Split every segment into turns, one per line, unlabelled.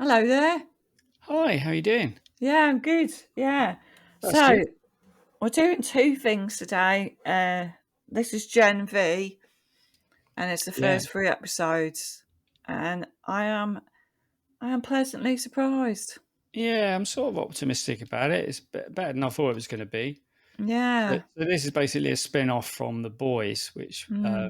Hello there.
Hi, how you doing?
Yeah, I'm good. Yeah.
That's
So
good.
we're doing two things today. This is Gen V, and it's the
Yeah,
first three episodes, and I am pleasantly surprised.
yeah, I'm sort of optimistic about it. It's better than I thought it was going to be. So,
Yeah.
so this is basically a spin-off from The Boys, which
Mm,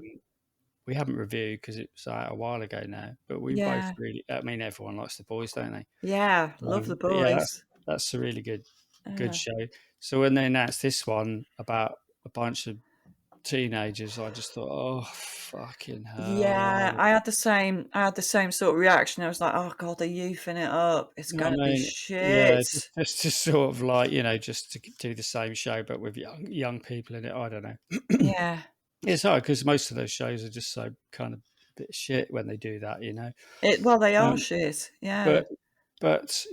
we haven't reviewed because it was out a while ago now. But we both
yeah.
really, I mean, everyone likes The Boys, don't they?
Yeah. Love the
But yeah,
boys.
that's a really good
Uh,
show. So when they announced this one about a bunch of teenagers, I just thought, oh fucking
yeah,
hell!
I had the same sort of reaction. I was like, "Oh God, they're youthing it up. It's
You know
gonna
what I
be
mean? Yeah,
shit."
just sort of like, just to do the same show, but with young people in it. I don't know.
Yeah.
It's hard because most of those shows are just so kind of bit shit when they do that, you know.
Well, they are
Um,
shit. Yeah.
but but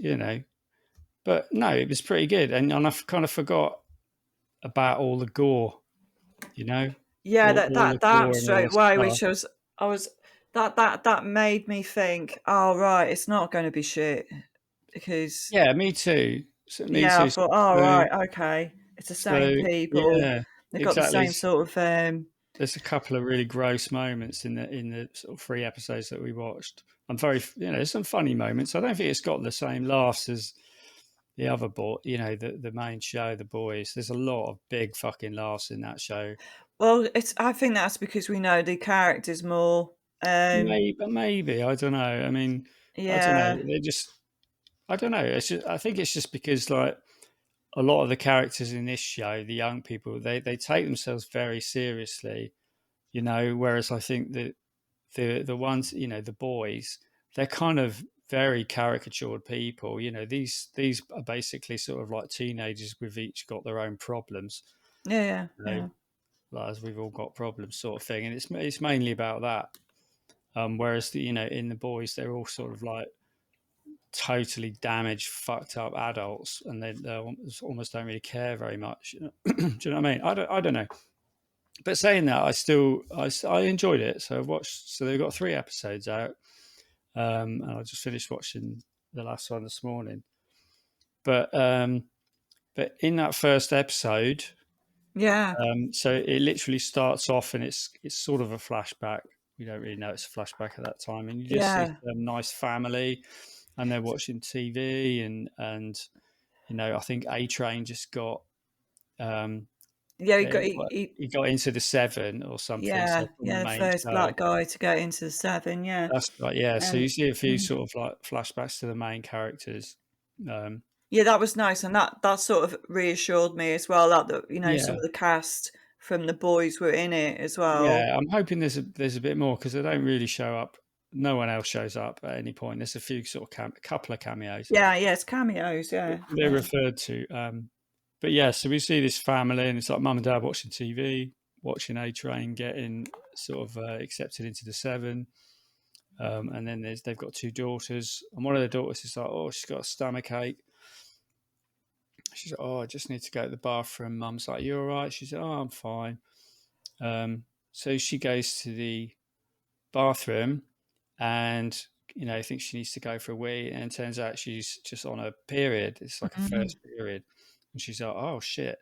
but no, it was pretty good, and kind of forgot about all the gore, you know,
Yeah, that
all
that
the
that
gore and all
straight
the
away,
stuff.
which I was that made me think, oh right, it's not going to be shit because
Yeah, me too. So, me
yeah, I
too.
thought, oh
So
right, okay, it's the same
so
people,
yeah,
they've got the
exactly.
same sort of
There's a couple of really gross moments in the sort of three episodes that we watched. I'm very, there's some funny moments. I don't think it's got the same laughs as the other the main show, The Boys. There's a lot of big fucking laughs in that show.
well, it's I think that's because we know the characters more.
Maybe I don't know. I mean, I don't know.
Yeah,
I don't know. I think it's just because like a lot of the characters in this show, the young people, they take themselves very seriously. Whereas I think that the ones, the boys, they're kind of very caricatured people. These are basically sort of like teenagers with each got their own problems.
yeah, yeah,
You know,
yeah.
like as we've all got problems, sort of thing. And it's mainly about that. Whereas in the boys, they're all sort of like totally damaged, fucked up adults, and they almost don't really care very much. Do you know what I mean? I don't know. But saying that, I enjoyed it. So I've watched. So they've got three episodes out. And I just finished watching the last one this morning. But but in that first episode,
Yeah,
so it literally starts off and it's sort of a flashback. You don't really know it's a flashback at that time, and you just see
yeah,
a nice family, and they're watching TV, and I think A Train just got um,
yeah. He got
eh, he got into the seven or something. So
yeah,
from the
yeah. The
main
first
show.
black guy to get into the seven. Yeah,
That's right, yeah. So
and
you see a few
mm,
sort of like flashbacks to the main characters. Um,
yeah, that was nice, and that sort of reassured me as well. That some
yeah,
of the cast from the boys were in it as well.
yeah. I'm hoping there's a bit more because they don't really show up. No one else shows up at any point. There's a few sort of a couple of cameos
Yeah, yeah, it's cameos. Yeah,
they're referred to. But yeah, so we see this family, and it's like mum and dad watching TV, watching A Train getting sort of accepted into the seven. And then they've got two daughters, and one of the daughters is like, oh, she's got a stomach ache. She's like, oh, I just need to go to the bathroom. Mum's like, you all right? She's like, oh, I'm fine. So she goes to the bathroom and, thinks she needs to go for a wee. And it turns out she's just on a period. It's like a
Mhm.
first period. And she's like, oh, shit.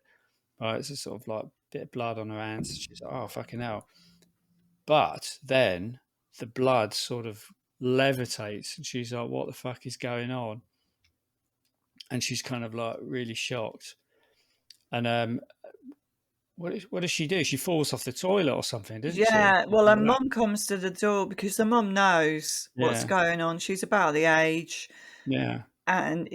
Right, it's a sort of like bit of blood on her hands. She's like, oh, fucking hell. But then the blood sort of levitates and she's like, what the fuck is going on? And she's kind of like really shocked. And what does she do? She falls off the toilet or something, doesn't she? Or
Yeah, well,
something
her
like that.
mum comes to the door because the mum knows what's
Yeah,
going on. She's about the age,
yeah,
and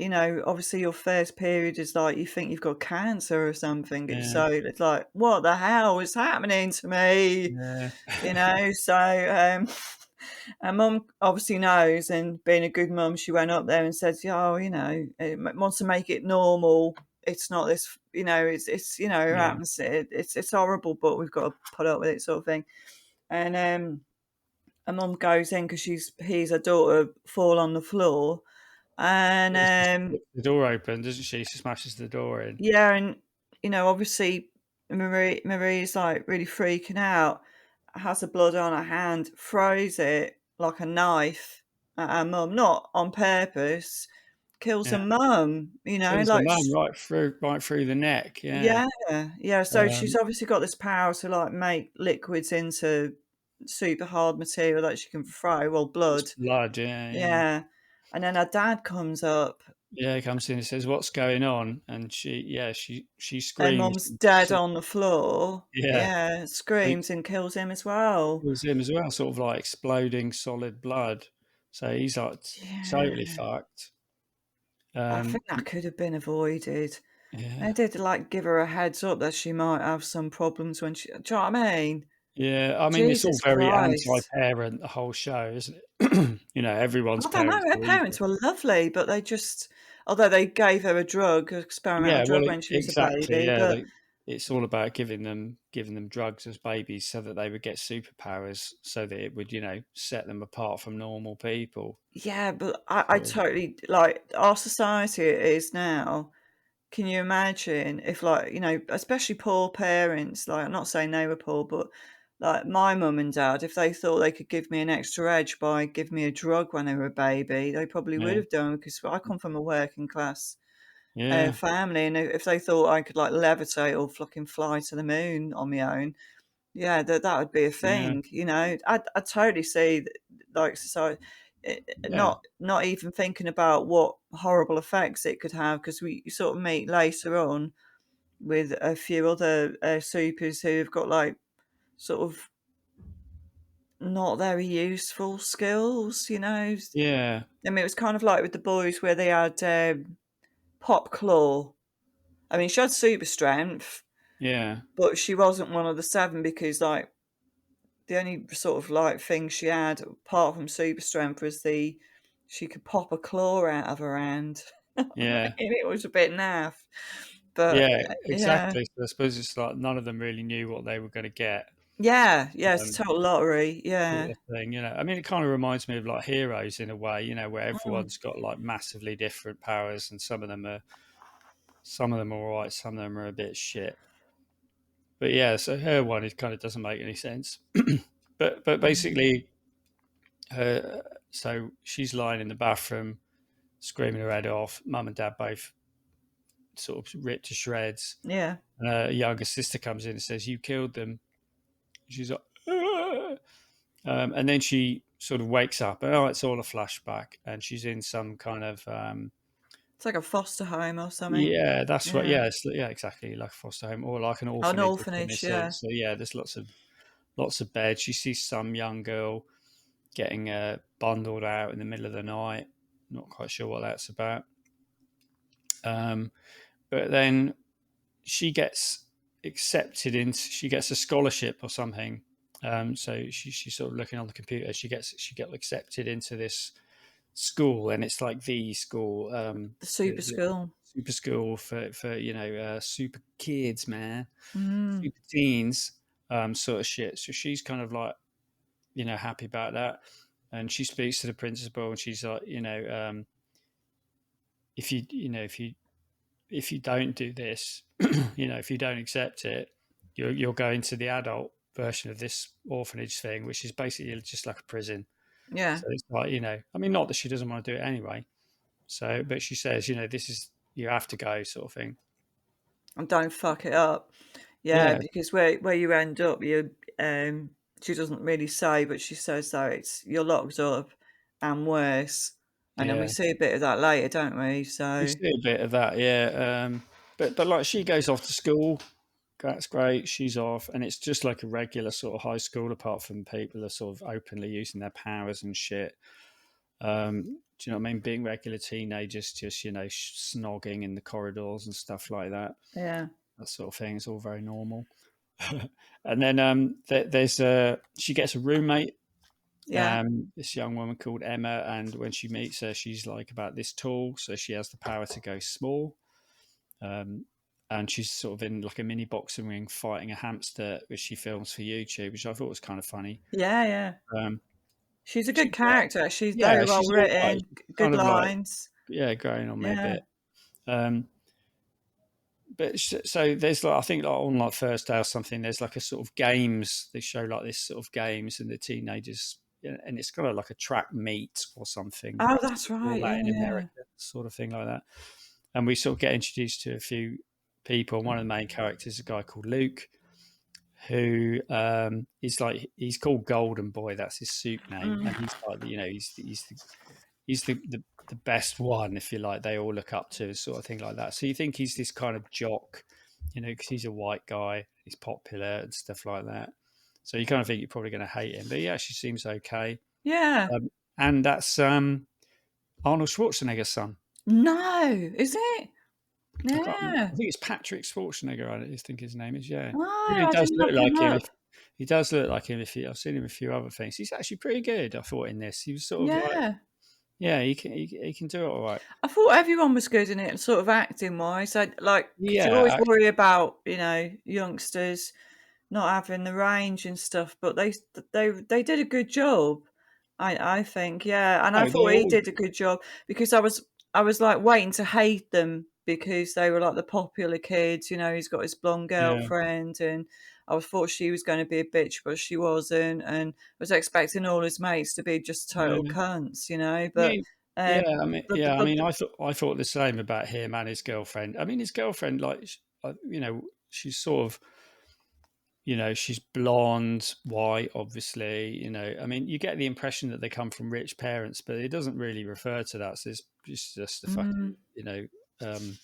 obviously, your first period is like you think you've got cancer or something.
yeah,
So it's like, what the hell is happening to me?
yeah,
So her mum obviously knows, and being a good mum, she went up there and said, "Yeah, oh, it wants to make it normal. It's not this, it
yeah,
happens. It's horrible, but we've got to put up with it, sort of thing." And her mum goes in because hears her daughter fall on the floor, and
She splits the door open, doesn't she? She smashes the door in.
yeah, and obviously Marie's like really freaking out, has the blood on her hand, throws it like a knife, at our mum, not on purpose. Kills her
Yeah.
mum,
Kills the
like
mum right through the neck. Yeah.
yeah, yeah. So she's
Um,
obviously got this power to like make liquids into super hard material that she can throw, well,
it's
blood.
blood. Yeah. Yeah.
Yeah. And then her dad comes up.
Yeah. He comes in and says, "What's going on?" And she
Her
screams.
mum's
And
dead on the floor.
yeah.
Yeah,
It
screams and kills him as well.
was him as well, sort of like exploding solid blood. So he's like totally
Yeah.
fucked.
I
Um,
think that could have been avoided. They
yeah.
did like give her a heads up that she might have some problems when she. Do you know what I mean?
Yeah, I mean, it's all
Jesus
very
Christ.
anti-parent, the whole show, isn't it? Everyone's
I don't know.
parents
Her
are evil.
parents were lovely, but they just, although they gave her a drug, experimental
Yeah, well,
drug when she was a
exactly.
baby,
Yeah,
but
it's all about giving them drugs as babies so that they would get superpowers, so that it would, set them apart from normal people.
yeah, but I
Sort of.
totally like our society it is now. Can you imagine if, like, especially poor parents, like, I'm not saying they were poor, but like my mum and dad, if they thought they could give me an extra edge by giving me a drug when they were a baby, they probably would
Yeah,
have done because I come from a working class
yeah,
family, and if they thought I could like levitate or fucking fly to the moon on my own, yeah, that would be a
yeah,
thing. I totally see like society.
yeah,
Not even thinking about what horrible effects it could have because we sort of meet later on with a few other supers who have got like sort of not very useful skills.
yeah,
I mean, it was kind of like with the boys where they had pop claw. I mean, she had super strength,
yeah,
but she wasn't one of the seven because like the only sort of like thing she had apart from super strength was she could pop a claw out of her hand. I mean,
yeah,
it was a bit naff, but
yeah,
yeah,
exactly. So I suppose it's like none of them really knew what they were going to get.
yeah, it's a
Um,
total lottery.
Sort
Yeah.
of thing. I mean, it kind of reminds me of like Heroes in a way, where
Mm.
everyone's got like massively different powers, and some of them are all right, some of them are a bit shit. But yeah, so her one, it kind of doesn't make any sense. But
Mm.
basically, her so she's lying in the bathroom, screaming her head off. Mum and dad both sort of ripped to shreds.
Yeah.
And her younger sister comes in and says, "You killed them." She's like, "Ah." And then she sort of wakes up. Oh, it's all a flashback, and she's in some kind of
It's like a foster home or something.
yeah, that's right.
Yeah.
Yeah, yeah, exactly, like a foster home or like an
Oh, an
orphanage or something.
orphanage.
So,
Yeah.
so yeah, there's lots of beds. She sees some young girl getting bundled out in the middle of the night. Not quite sure what that's about. Um, but then she gets accepted into. She gets a scholarship or something. So she's sort of looking on the computer. She gets accepted into this school, and it's like the school,
The super
the
school.
super school for super kids, man,
Mm.
super teens, sort of shit. So she's kind of like happy about that, and she speaks to the principal, and she's like, if you you know if you don't do this, if you don't accept it, you're going to the adult version of this orphanage thing, which is basically just like a prison.
Yeah.
So it's like, I mean, not that she doesn't want to do it anyway. So, but she says, this is, you have to go, sort of thing.
And don't fuck it up. Yeah,
Yeah,
because where you end up, she doesn't really say, but she says that you're locked up and worse. And then we
yeah.
see a bit of that later, don't we?
We
So
see a bit of that, yeah. But like she goes off to school. That's great. She's off, and it's just like a regular sort of high school, apart from people are sort of openly using their powers and shit. Do you know what I mean? Being regular teenagers, just snogging in the corridors and stuff like that.
yeah,
That sort of thing is all very normal. And then there's she gets a roommate,
yeah,
this young woman called Emma, and when she meets her, she's like about this tall, so she has the power to go small. Um, and she's sort of in like a mini boxing ring fighting a hamster, which she films for YouTube, which I thought was kind of funny.
yeah.
Um,
She's a
she's
good character. She's
yeah,
very well
she's all right.
written,
She's
good
kind of like
lines.
yeah, growing on me a
Yeah,
bit. Um, but so there's like I think like on like first day or something, there's like a sort of games they show like this sort of games, and the teenagers and it's got like a track meet or something.
Oh, that's
All
right.
that in
Yeah.
America, sort of thing like that. And we sort of get introduced to a few people. One of the main characters is a guy called Luke, who is like, he's called Golden Boy. That's his suit name,
Mm.
and he's like, he's the best one, if you like. They all look up to, sort of thing like that. So you think he's this kind of jock, because he's a white guy, he's popular and stuff like that. So you kind of think you're probably going to hate him, but he actually seems okay.
Yeah.
And that's Arnold Schwarzenegger's son.
No, is it?
I can't remember.
Yeah.
I think it's Patrick Schwarzenegger. I think his name is. Yeah, he
Oh,
really
I
does
didn't
look
look him
like him.
up.
He does look like him. I've seen him in a few other things. He's actually pretty good. I thought in this, he was sort of like,
Yeah.
yeah, he can do it all right.
I thought everyone was good in it, sort of acting wise. I like, because you always
Yeah,
worry about, youngsters not having the range and stuff, but they did a good job. I think, yeah, and I
no,
thought
they're
he
all.
did a good job because I was like waiting to hate them because they were like the popular kids. He's got his blonde
Yeah,
girlfriend, and I thought she was going to be a bitch, but she wasn't, and I was expecting all his mates to be just total
yeah.
cunts,
I
but.
mean,
Um,
yeah. I mean,
but,
yeah.
but,
I
but
mean, I thought the same about him and his girlfriend. I mean, his girlfriend, like, she's sort of, she's blonde, white, obviously. I mean, you get the impression that they come from rich parents, but it doesn't really refer to that. So it's just a
mm,
fucking,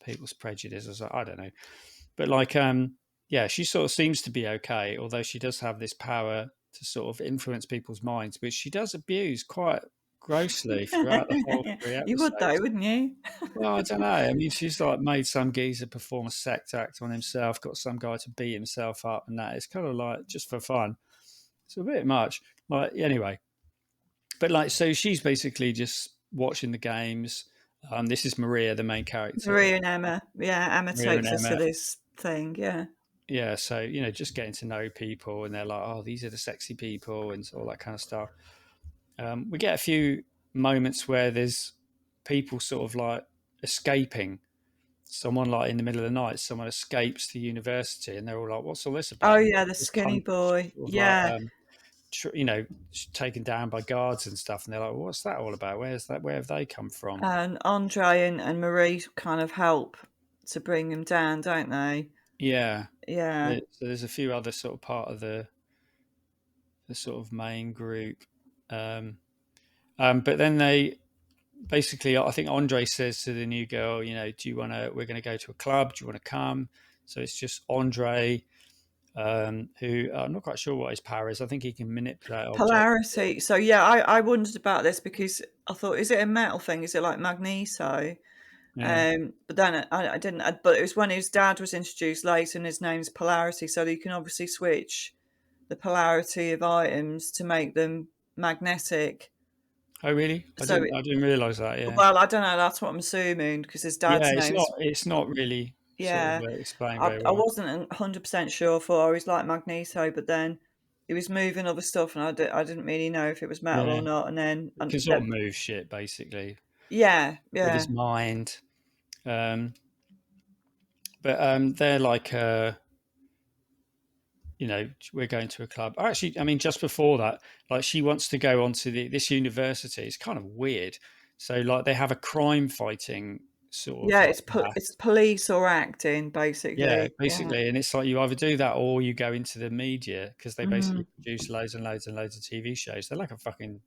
people's prejudices. I don't know, but like, yeah, she sort of seems to be okay, although she does have this power to sort of influence people's minds, which she does abuse quite grossly throughout the whole three
you would though,
episodes.
wouldn't you?
Well, I don't know. I mean, she's like made some geezer perform a sex act on himself, got some guy to beat himself up, and that. It's kind of like just for fun. It's a bit much. Like, anyway, but like, so she's basically just watching the games. This is Maria, the main character.
Maria and Emma. Yeah, Emma
Maria and
takes us to
Emma.
this thing. Yeah.
Yeah, so just getting to know people, and they're like, oh, these are the sexy people, and all that kind of stuff. We get a few moments where there's people sort of like escaping. Someone like in the middle of the night, someone escapes the university, and they're all like, "What's all this
Oh
about?" And
yeah, the
this
skinny
punk
boy.
sort of like,
Yeah.
taken down by guards and stuff, and they're like, "What's that all about? Where's that? Where have they come from?"
And Andre and Marie kind of help to bring him down, don't they?
Yeah,
Yeah.
so there's a few other sort of part of the sort of main group, um, but then they basically, I think Andre says to the new girl, do you want to? We're going to go to a club. Do you want to come? So it's just Andre, who I'm not quite sure what his power is. I think he can manipulate objects.
Polarity. So yeah, I wondered about this because I thought, is it a metal thing? Is it like magneto?
Yeah.
But then I didn't. But it was when his dad was introduced later, and his name's Polarity, so you can obviously switch the polarity of items to make them magnetic.
Oh, really? I
So,
didn't. I didn't realize that. Yeah.
well, I don't know. That's what I'm assuming because his
Yeah.
dad's
It's not.
name's
It's not really sort of
yeah.
explained
I,
very
I
well.
wasn't 100% sure for I was like Magneto, but then he was moving other stuff, and I didn't really know if it was metal
Yeah.
or not. And then,
He can sort of move shit basically
yeah,
with
yeah,
his mind. Um, but they're like, we're going to a club. Actually, I mean, just before that, like, she wants to go onto this university. It's kind of weird. So like, they have a crime fighting sort of
yeah.
like
It's police or acting,
Yeah,
basically. Yeah.
basically, and it's like you either do that or you go into the media, because they basically
Mm.
produce loads and loads and loads of TV shows. They're like a fucking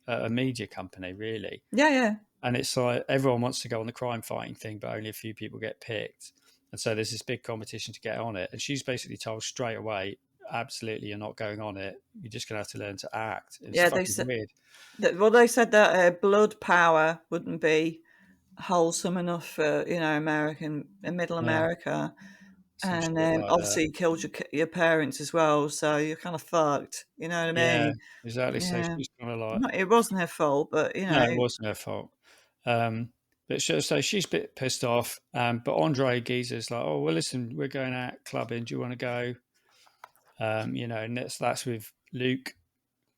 a media company, really.
Yeah, yeah,
And it's like everyone wants to go on the crime fighting thing, but only a few people get picked. And so there's this big competition to get on it. And she's basically told straight away, absolutely, you're not going on it. You're just going to have to learn to act. It's
yeah. They
fucking
said
weird.
they said that blood power wouldn't be wholesome enough for American Middle
Yeah,
America.
some
And
shit like that.
obviously you killed your parents as well, so you're kind of fucked. You know what I
Yeah,
mean?
exactly. So
Yeah.
she's kind of like,
It wasn't her fault, but
no, it wasn't her fault. But so she's a bit pissed off. But Andre Geezer's like, oh, well, listen, we're going out clubbing. Do you want to go? And that's with Luke,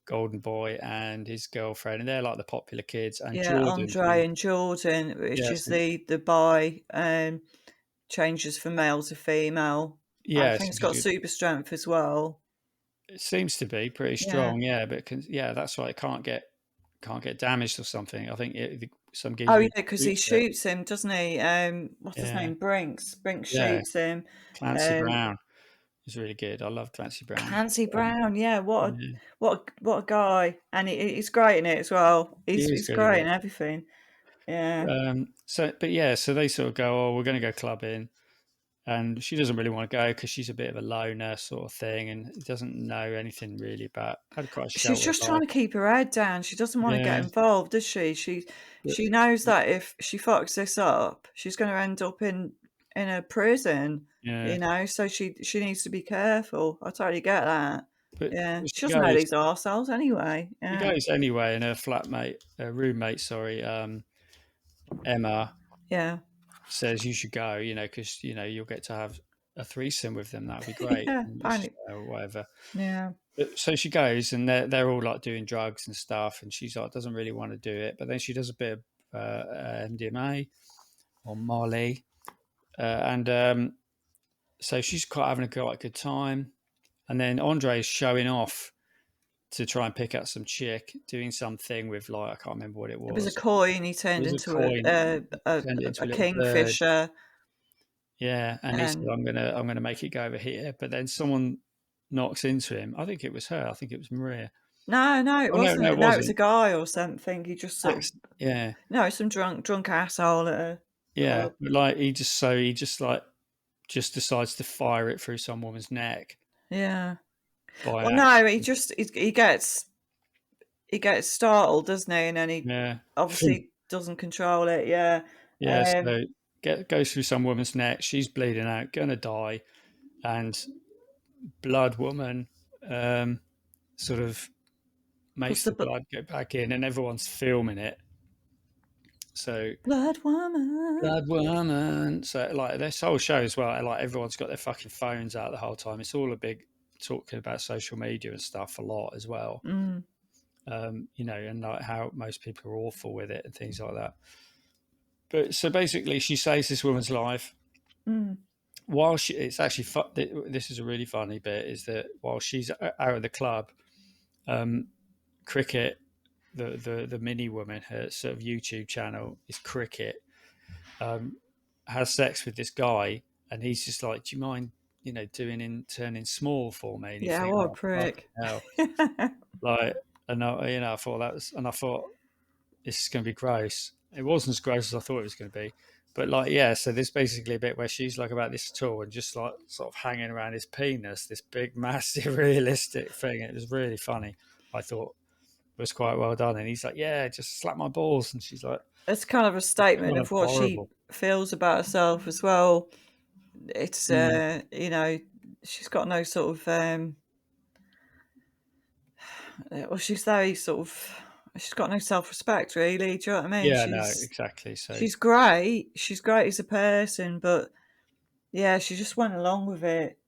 Golden Boy, and his girlfriend. And they're like the popular kids. And
yeah,
Jordan,
Andre and Jordan, which
yes,
is the boy, changes from male to female. I
yes,
think it's got super strength as well.
It seems to be pretty
Yeah.
strong, yeah, but yeah, that's right. It can't get damaged or something. I think some
Oh,
geezer
yeah, because he
shoots it.
shoots him, doesn't he? What's his
Yeah,
name? Brink
yeah.
shoots him.
Clancy
Um,
Brown is really good. I love Clancy Brown.
Clancy Brown, yeah,
Yeah,
what a guy, and he's great in it as well.
he is
He's
good at
great in
it.
everything. Yeah,
But yeah, so they sort of go, oh, we're going to go clubbing. And she doesn't really want to go because she's a bit of a loner sort of thing and doesn't know anything really about, had quite a
she's
sheltered
just trying
life.
to keep her head down. She doesn't want to get
Yeah,
involved, does she? She
but,
she knows that if she fucks this up, she's going to end up in a prison.
yeah,
So she needs to be careful. I totally get that.
but
Yeah, she
she
doesn't know
goes,
these arseholes anyway.
she
Yeah,
goes anyway, and her roommate, sorry, Emma,
yeah,
says you should go, because you'll get to have a threesome with them. That'd be great.
yeah.
And she's
Apparently,
or whatever.
yeah.
But, so she goes, and they're all like doing drugs and stuff, and she's like doesn't really want to do it, but then she does a bit of MDMA or Molly, and so she's quite having quite a good time. And then Andre's showing off to try and pick up some chick, doing something with like I can't remember what it
It was a
was.
coin. He
It
turned
was a
into
coin, turned it into
a
a little bird.
kingfisher,
Yeah, and he said,
and
I'm gonna make it go over here. But then someone knocks into him. I think it was her. I think it was Maria.
no, it
Oh no, no,
wasn't.
it
No, it was a
wasn't.
guy or something. He just sort of
Yeah,
no, some drunk asshole at a
yeah.
club.
But like he just decides to fire it through some woman's neck
Yeah.
by
Well, no,
accident.
he gets startled, doesn't he? And then he
Yeah.
obviously doesn't control it. Yeah.
Yeah,
Um,
so goes through some woman's neck. She's bleeding out, gonna die, and Blood Woman sort of
puts
makes
the
the blood go back in, and everyone's filming it. So
blood woman.
Blood Woman. So like this whole show as well, like everyone's got their fucking phones out the whole time. It's all a big talking about social media and stuff a lot as well.
Mm,
And like how most people are awful with it and things like that. But so basically, she saves this woman's life
mm.
while it's actually this is a really funny bit is that while she's out of the club, Cricket, the mini woman, her sort of YouTube channel is Cricket, has sex with this guy, and he's just like, do you mind turning small for me? And you
Yeah,
think,
what a
oh fucking
prick.
hell. Like, and I thought I thought this is going to be gross. It wasn't as gross as I thought it was going to be. But like, yeah, so there's basically a bit where she's like about this tall and just like sort of hanging around his penis, this big, massive, realistic thing. It was really funny. I thought it was quite well done. And he's like, yeah, just slap my balls. And she's like,
It's kind of a statement
kind of
of what she
horrible.
feels about herself as well. It's
Mm.
she's got no sort of well, she's very sort of she's got no self-respect really. Do you know what I mean?
Yeah, no, exactly. So
She's great. She's great as a person, but yeah, she just went along with it,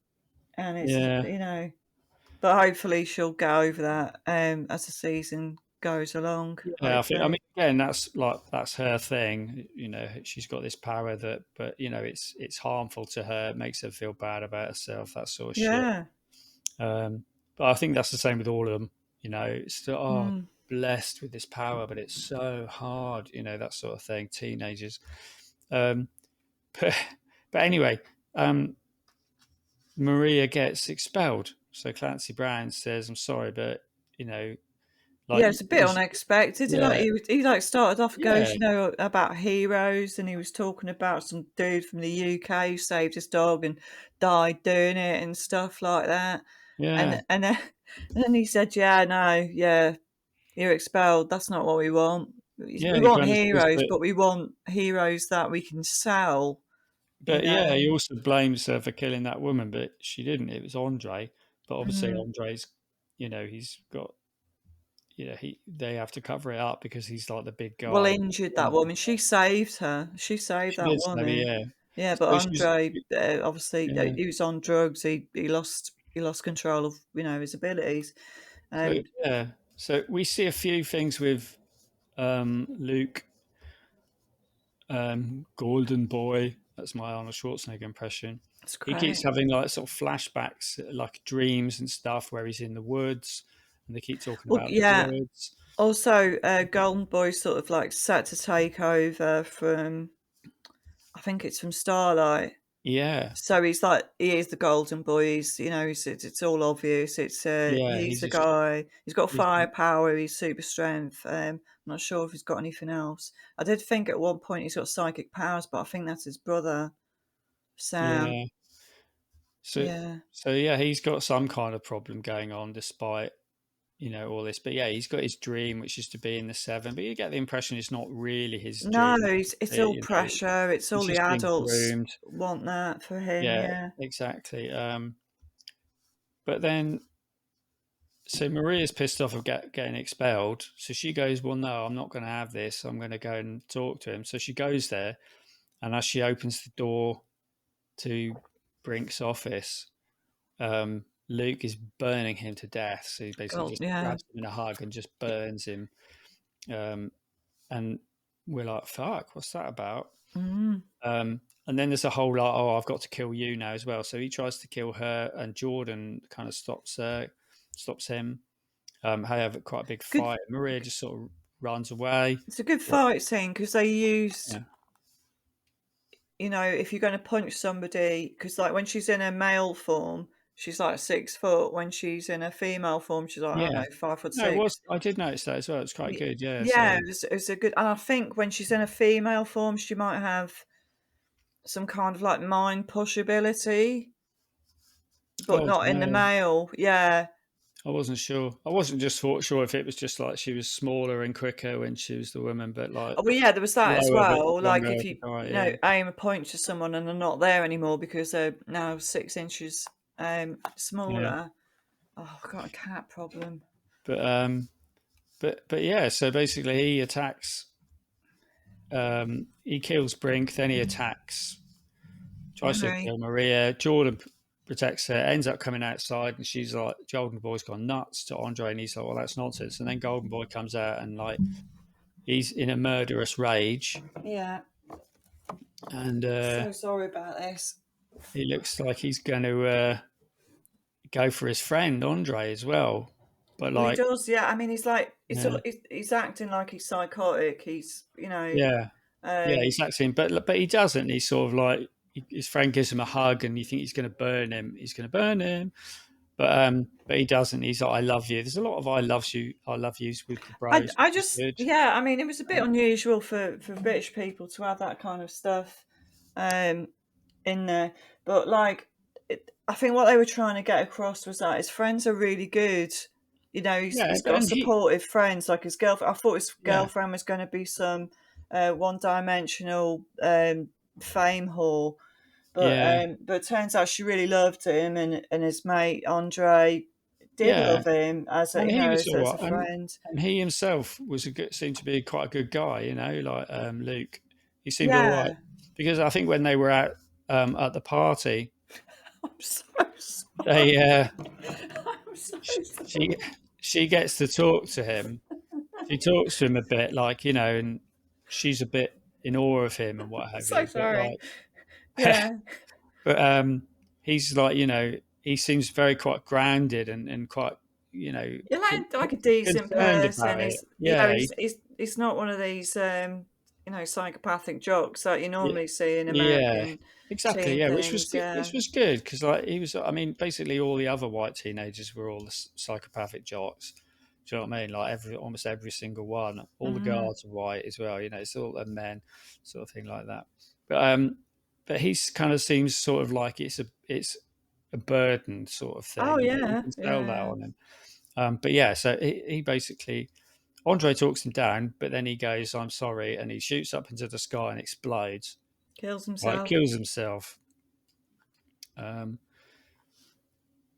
and
yeah,
But hopefully she'll get over that as the season goes along.
yeah. I mean,
Hopefully,
again, that's her thing. She's got this power but it's harmful to her. It makes her feel bad about herself. That sort of shit.
yeah.
But I think that's the same with all of them. It's still
Mm.
blessed with this power, but it's so hard. That sort of thing. Teenagers. Um, but, but anyway, Maria gets expelled. So Clancy Brown says, "I'm sorry, but you know,
Yeah,
like,
it's a bit unexpected.
yeah,
He started off goes,
yeah,
about heroes, and he was talking about some dude from the UK who saved his dog and died doing it and stuff like that.
yeah,
And then he said, "Yeah, no, yeah, you're expelled. That's not what we want.
yeah."
We
And he
want
kind of says,
heroes, but we want heroes that we can sell." You
but yeah,
know.
he also blames her for killing that woman, but she didn't. It was Andre. But obviously,
Mm.
Andre's, he's got, they have to cover it up because he's like the big
Well,
guy.
injured that woman. She saved her. She saved
She
that
did, so
woman.
yeah.
Yeah, but
So she's,
Andre, obviously,
yeah.
he was on drugs. He lost control of his abilities.
So
Um,
yeah. So we see a few things with Luke, Golden Boy. That's my Arnold Schwarzenegger impression.
It's
He keeps
great.
having like sort of flashbacks, like dreams and stuff, where he's in the woods, and they keep talking
Well,
about the
yeah.
woods.
Also, Golden Boy's sort of like set to take over from, I think it's from Starlight.
Yeah,
So he's like, he is the Golden Boy. It's all obvious.
yeah.
He's the guy. He's got
He's
firepower. He's super strength. I'm not sure if he's got anything else. I did think at one point he's got psychic powers, but I think that's his brother, Sam.
yeah. So
Yeah.
so yeah, he's got some kind of problem going on, despite all this. But yeah, he's got his dream, which is to be in the seven. But you get the impression it's not really his
No,
dream.
it's all pressure. It's
He's
all the
just being
adults
groomed.
want that for him.
Yeah,
Yeah.
exactly. But then, so Maria's pissed off of getting expelled. So she goes, "Well, no, I'm not going to have this. I'm going to go and talk to him." So she goes there, and as she opens the door to Brink's office, Luke is burning him to death. So he basically
God,
just
yeah.
grabs him in a hug and just burns him. Um, and we're like, "Fuck, what's that about?"
Mm.
And then there's a whole lot. Oh, I've got to kill you now as well. So he tries to kill her, and Jordan kind of stops him. They have quite a big
Good.
fight. Maria just sort of runs away.
It's a good
What?
fight scene because they use,
Yeah,
if you're going to punch somebody, because like when she's in her male form, she's like 6 foot. When she's in a female form, she's like, I don't
yeah.
know, 5 foot
No, it
six.
was. I did notice that as well. It's quite good. Yeah.
Yeah,
So
it was a good. And I think when she's in a female form, she might have some kind of like mind push ability, but
oh, I
not
don't
in the
know.
male. Yeah.
I wasn't sure. I wasn't just sure if it was just like she was smaller and quicker when she was the woman, but like
Oh, well, yeah, there was that as
lower but
well. Like
stronger
if
as a
you,
guy.
you
Yeah.
know, aim a point to someone and they're not there anymore because they're now 6 inches
Yeah.
smaller. Oh, I've got a cat problem.
But but yeah. So basically, he attacks. He kills Brink. Then he attacks. Tries to
Henry.
kill Maria. Jordan protects her. Ends up coming outside, and she's like, "Golden Boy's gone nuts" to Andre, and he's like, "Well, that's nonsense." And then Golden Boy comes out and like he's in a murderous rage,
Yeah.
and
So sorry about this.
he looks like he's going to go for his friend Andre as well. But
Well, he
like,
does. Yeah. I mean, he's like,
yeah,
he's acting like he's psychotic.
yeah, yeah,
Um,
he's acting, but he doesn't. He's sort of like his friend gives him a hug, and you think he's going to burn him. He's going to burn him, but he doesn't. He's like, "I love you." There's a lot of I love yous" with the
I,
bros,
I
which is
just,
good.
yeah. I mean, it was a bit unusual for British people to have that kind of stuff um, in there, but like, I think what they were trying to get across was that his friends are really good.
Yeah,
He's
but
got
and he,
supportive friends, like his girlfriend. I thought his
yeah,
girlfriend was going to be some one-dimensional fame whore,
yeah,
but it turns out she really loved him, and his mate Andre did
yeah.
love him as a
And he was all
as a
right,
friend.
and he himself was seemed to be quite a good guy, like Luke. He seemed all right
Yeah,
because I think when they were out at the party,
I'm so
they
sorry. I'm so
she
sorry.
she gets to talk to him. She talks to him a bit, like and she's a bit in awe of him and what have
So
you. But
sorry.
like,
Yeah,
but he's like he seems very quite grounded and quite
you're like a decent
concerned
person.
about it.
Yeah,
Yeah,
he's not one of these psychopathic jocks that you
yeah,
normally see in
yeah,
American
exactly.
teen
Yeah,
things.
which
Yeah,
was good because like he was. I mean, basically all the other white teenagers were all the psychopathic jocks. Do you know what I mean? Like almost every single one. All the
mm.
guards are white as well. It's all a men sort of thing like that. But he's kind of seems sort of like it's a burden sort of
Oh
thing. You
yeah,
can tell that
yeah.
on him. But yeah, so he basically Andre talks him down, but then he goes, "I'm sorry," and he shoots up into the sky and explodes.
Kills
Like
himself.
kills himself, um,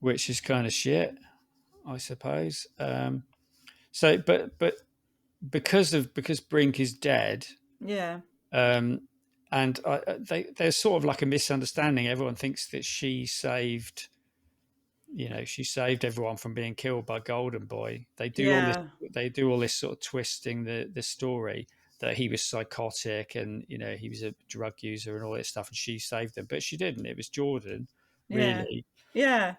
which is kind of shit, I suppose. But because Brink is dead,
Yeah,
um, and there's sort of like a misunderstanding. Everyone thinks that she saved everyone from being killed by Golden Boy. They do all this.
yeah.
They do all this sort of twisting the story, that he was psychotic and he was a drug user and all this stuff, and she saved him, but she didn't. It was Jordan,
Yeah.
really.
Yeah.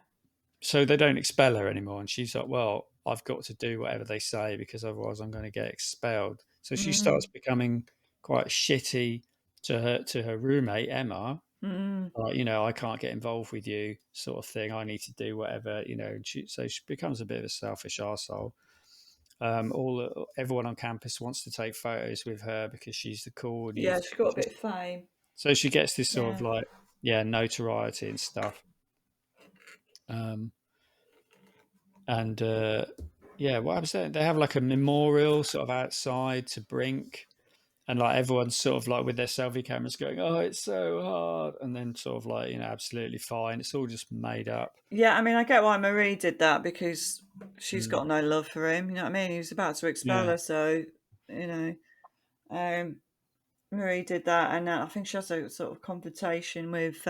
So they don't expel her anymore, and she's like, well, I've got to do whatever they say because otherwise I'm going to get expelled. So she starts
Mm.
becoming quite shitty to her roommate Emma.
Mm.
Like, I can't get involved with you, sort of thing. I need to do whatever, And so she becomes a bit of a selfish arsehole. Everyone on campus wants to take photos with her because she's the cool new.
Yeah, she got a bit of fame.
So she gets this sort of
Yeah.
like, notoriety and stuff. Um, and what happens there? They have like a memorial sort of outside to Brink, and like everyone's sort of like with their selfie cameras going, "Oh, it's so hard," and then sort of like absolutely fine. It's all just made up.
Yeah, I mean, I get why Marie did that because she's
Mm.
got no love for him. You know what I mean? He was about to expel
Yeah.
her, so you know, Marie did that, and I think she has a sort of confrontation with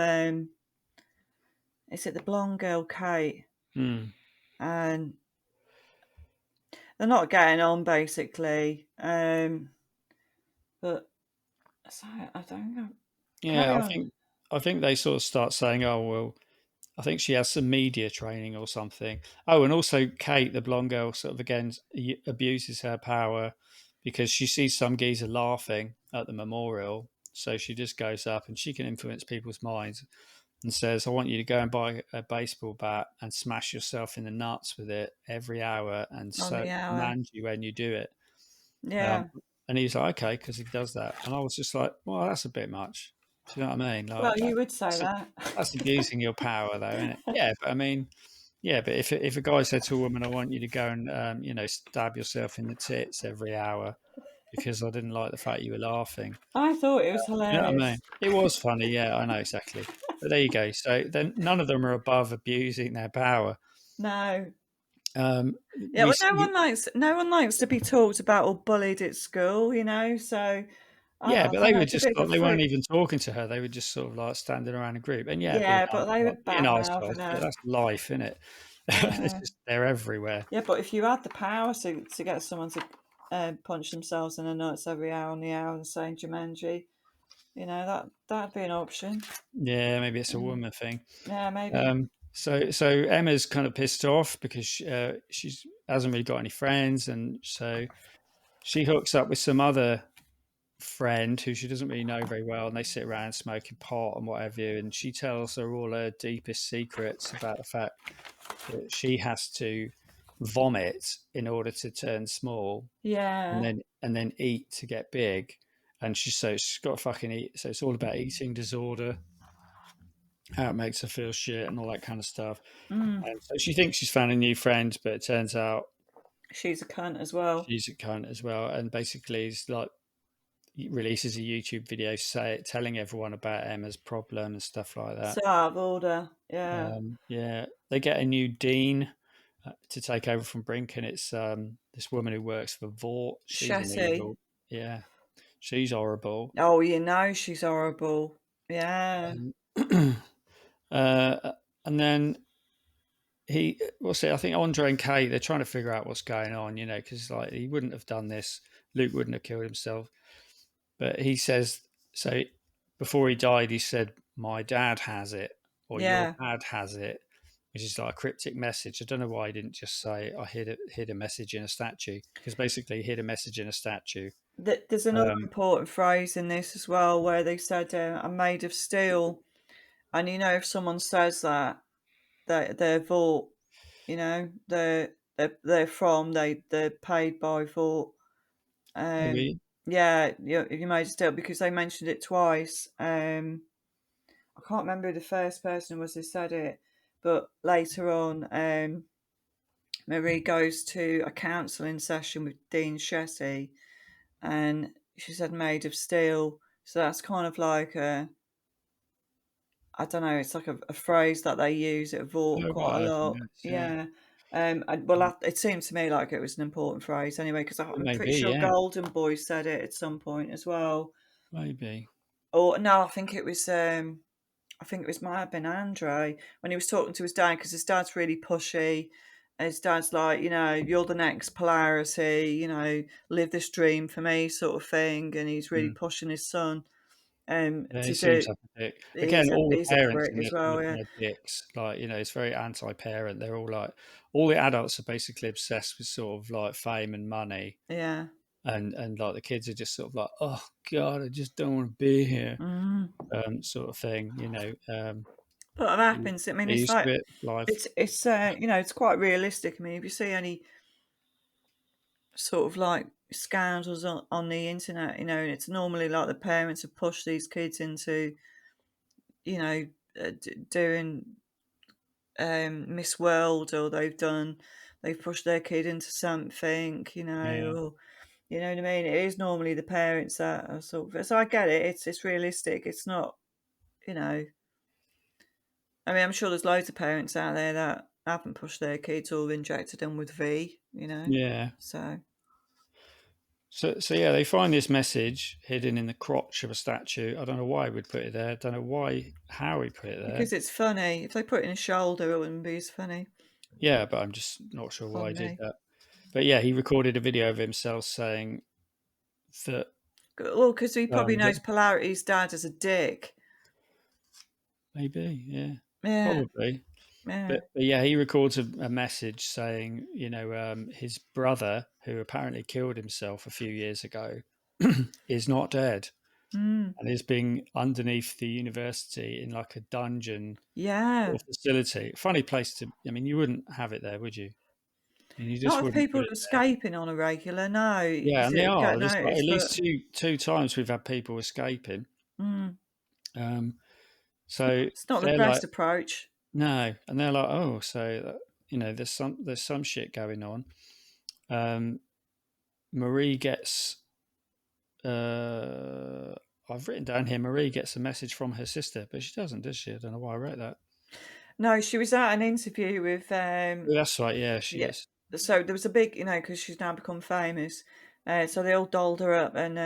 is it the blonde girl Kate?
Mm.
And they're not getting on basically. But so I don't know. Carry
Yeah,
on.
I think they sort of start saying, "Oh well, I think she has some media training or something." Oh, and also Kate, the blonde girl, sort of again abuses her power because she sees some geezer laughing at the memorial, so she just goes up and she can influence people's minds and says, "I want you to go and buy a baseball bat and smash yourself in the nuts with it every hour, and
On
so
the hour.
command you when you do it." Um,
Yeah.
and he's like, "Okay," because he does that, and I was just like, "Well, that's a bit much." Do you know what I mean?
Well,
Like
you would say
that's,
that.
that's abusing your power, though, isn't it? Yeah, but I mean, yeah, but if a guy said to a woman, "I want you to go and stab yourself in the tits every hour because I didn't like the fact you were laughing,"
I thought it was
you know what I
hilarious.
mean? It was funny, yeah, I know exactly. But there you go. So then none of them are above abusing their power.
No. Yeah,
We
well,
see,
no one likes to be talked about or bullied at school, you know. So
yeah,
I
but
don't
they
know.
were
It's a
just
bit of
like
a
they weren't
freak.
even talking to her. They were just sort of like standing around a group, and yeah,
Yeah, but they were
being
bad
arseholes.
mouthing
But
her.
that's life, isn't it?
Yeah.
They're everywhere.
Yeah, but if you had the power to get someone to punch themselves in the nuts every hour on the hour and saying Jumanji, you know that'd be an option.
Yeah, maybe it's a
Mm.
woman thing.
Yeah, maybe.
So Emma's kind of pissed off because she's hasn't really got any friends, and so she hooks up with some other friend who she doesn't really know very well, and they sit around smoking pot and what have you. And she tells her all her deepest secrets about the fact that she has to vomit in order to turn small, and
Yeah.
then eat to get big. And she's got to fucking eat. So it's all about eating disorder, how it makes her feel shit, and all that kind of stuff.
Mm.
And so she thinks she's found a new friend, but it turns out
She's a cunt as well.
she's a cunt as well. And basically, it's like releases a YouTube video telling everyone about Emma's problem and stuff like that.
So out of order. Yeah.
Yeah, they get a new dean to take over from Brink, and it's this woman who works for Vault. She's an
Shetty.
evil. Yeah, she's horrible.
Oh, you know she's horrible. Yeah.
Um, uh, and then what's it? I think Andre and Kate, they're trying to figure out what's going on, because like he wouldn't have done this. Luke wouldn't have killed himself. But he says, so before he died, he said, "My dad has it," or "Your
Yeah.
dad has it," which is like a cryptic message. I don't know why he didn't just say, "I hid a message in a statue," because basically, he hid a message in a statue.
There's another
Um,
important phrase in this as well where they said, "I'm made of steel," and you know if someone says that, they're Vault, you know, they're from they're paid by Vault. Um,
maybe,
yeah, you made of steel because they mentioned it twice. I can't remember who the first person was who said it, but later on, Marie goes to a counselling session with Dean Shetty, and she said "made of steel." So that's kind of like I don't know. It's like a phrase that they use at Vault
oh,
quite a
right,
lot.
yes, yeah,
Yeah. It seemed to me like it was an important phrase anyway, because I'm pretty
maybe,
sure
yeah,
Golden Boy said it at some point as well.
maybe,
Or no, I think it was might have been Andre when he was talking to his dad because his dad's really pushy, his dad's like, you're the next Polarity, live this dream for me, sort of thing, and he's really pushing his son
Yeah, he
to
seems
do.
like a dick. Again,
He's a
all the
he's a
parents
prick
in
as
it
well, yeah,
are dicks. Like, it's very anti-parent. They're all like, all the adults are basically obsessed with sort of like fame and money,
yeah.
and like the kids are just sort of like, oh God, I just don't want to be here,
Mm.
sort of thing.
But it
They
happens. I mean,
they
it's
used to
like
it life.
it's it's quite realistic. I mean, if you see any sort of like scandals on the internet, and it's normally like the parents have pushed these kids into, you know, doing Miss World, or they've pushed their kid into something,
Yeah,
or you know what I mean. It is normally the parents that are sort of. So I get it. It's realistic. It's not, you know. I mean, I'm sure there's loads of parents out there that haven't pushed their kids or injected them with V.
yeah.
So
So yeah, they find this message hidden in the crotch of a statue. I don't know why we'd put it there. Don't know how he put it there.
because it's funny. If they put it in a shoulder, it wouldn't be as funny.
Yeah, but I'm just not sure why he did
Funny.
that. But yeah, he recorded a video of himself saying that
Well, because he probably
that
knows Polarity's dad as a dick.
maybe, yeah,
Yeah,
probably.
yeah.
But yeah, he records a message saying, his brother, who apparently killed himself a few years ago, is not dead
Mm,
and is being underneath the university in like a dungeon or
yeah.
facility. Funny place to. I mean, you wouldn't have it there, would you? And you just
Not if
wouldn't
people
put
are
it there.
escaping on a regular, no,
Yeah,
because
and they
it'd
are.
get
There's like at
noticed. But
least two times we've had people escaping.
mm,
Um, so
it's not the
they're like,
best approach.
no, and they're like, oh, so there's some shit going on. Um, Marie gets. Uh, I've written down here. Marie gets a message from her sister, but she doesn't, does she? I don't know why I wrote that.
No, she was at an interview with
Oh, that's right. Yeah, she
yeah.
is.
So there was a big, because she's now become famous. So they all dolled her up, and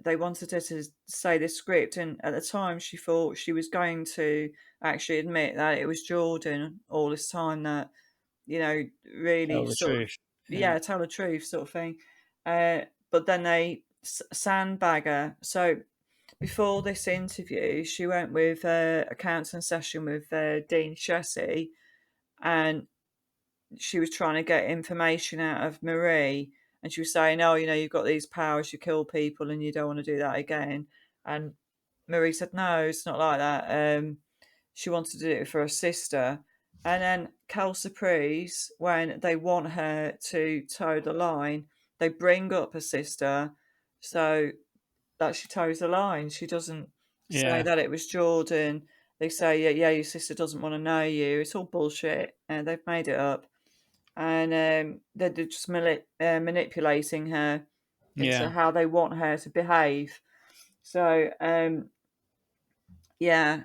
they wanted her to say this script. And at the time, she thought she was going to actually admit that it was Jordan all this time that, really
Tell the
sort of,
truth. Yeah,
yeah, tell the truth sort of thing. But then they sandbag her. So before this interview, she went with a counselling session with Dean Shetty, and she was trying to get information out of Marie, and she was saying, "Oh, you've got these powers, you kill people, and you don't want to do that again." And Marie said, "No, it's not like that." She wanted to do it for her sister, and then Cal Surprise, when they want her to toe the line, they bring up her sister, so that she toes the line. She doesn't say
yeah,
that it was Jordan. They say, "Yeah, yeah, your sister doesn't want to know you." It's all bullshit, and they've made it up, and they're just manipulating her into
yeah.
how they want her to behave. So yeah.